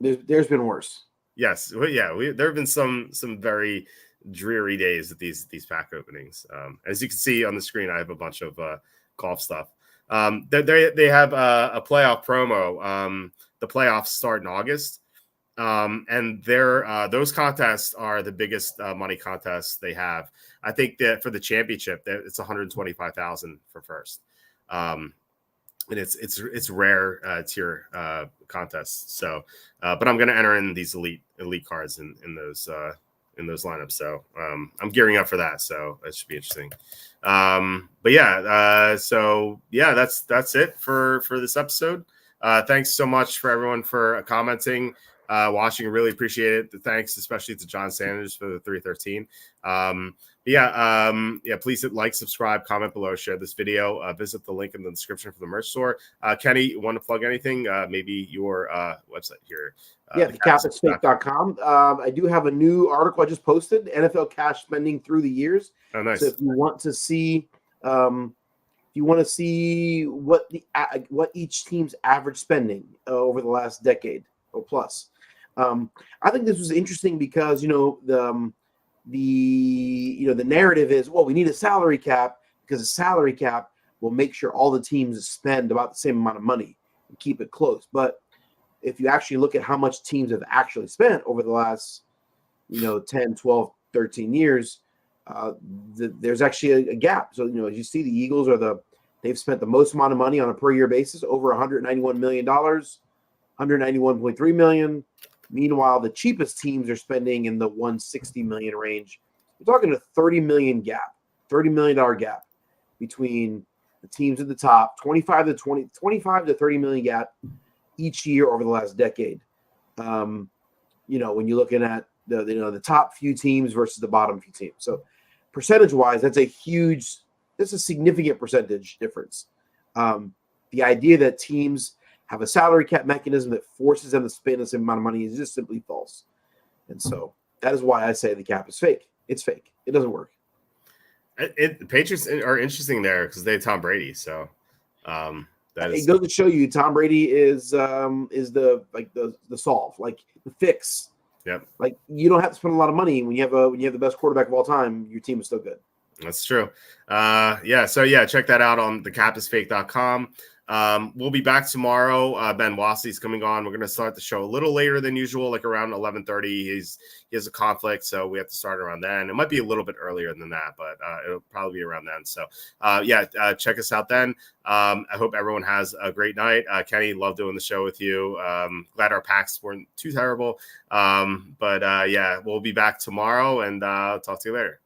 There's been worse. Yes, yeah, there have been some very dreary days with these pack openings. As you can see on the screen, I have a bunch of golf stuff. They have a playoff promo. The playoffs start in August, and those contests are the biggest money contests they have. I think that for the championship, it's $125,000 for first, and it's rare tier contests. So, but I'm going to enter in these elite cards in those lineups. So I'm gearing up for that. So that should be interesting. But yeah, so yeah, that's it for this episode. Thanks so much for everyone for commenting, watching. Really appreciate it. Thanks especially to John Sanders for the 313. Please hit like, subscribe, comment below, share this video. Visit the link in the description for the merch store. Kenny, you want to plug anything? Maybe your website here. thecapitsfake.com. I do have a new article I just posted, NFL cash spending through the years. Oh, nice. So if you want to see what each team's average spending over the last decade or plus, I think this was interesting because the narrative is, well, we need a salary cap because a salary cap will make sure all the teams spend about the same amount of money and keep it close. But if you actually look at how much teams have actually spent over the last 10, 12, 13 years, there's actually a gap. So as you see, the Eagles they've spent the most amount of money on a per year basis, over $191 million, $191.3 million. Meanwhile, the cheapest teams are spending in the $160 million range. We're talking a $30 million gap between the teams at the top, 25 to 30 million gap each year over the last decade. When you're looking at the top few teams versus the bottom few teams. So percentage-wise, that's a significant percentage difference. The idea that teams have a salary cap mechanism that forces them to spend the same amount of money is just simply false. And so that is why I say the cap is fake. It's fake. It doesn't work. The Patriots are interesting there because they have Tom Brady. So it goes to show you Tom Brady is the solve, like the fix. Yep. Like you don't have to spend a lot of money when you have the best quarterback of all time. Your team is still good. That's true. So check that out on thecapisfake.com. We'll be back tomorrow. Ben Wasley's coming on. We're going to start the show a little later than usual, like around 11:30. He has a conflict, so we have to start around then. It might be a little bit earlier than that, but it'll probably be around then. So check us out then. I hope everyone has a great night. Kenny, love doing the show with you. Glad our packs weren't too terrible. We'll be back tomorrow, and talk to you later.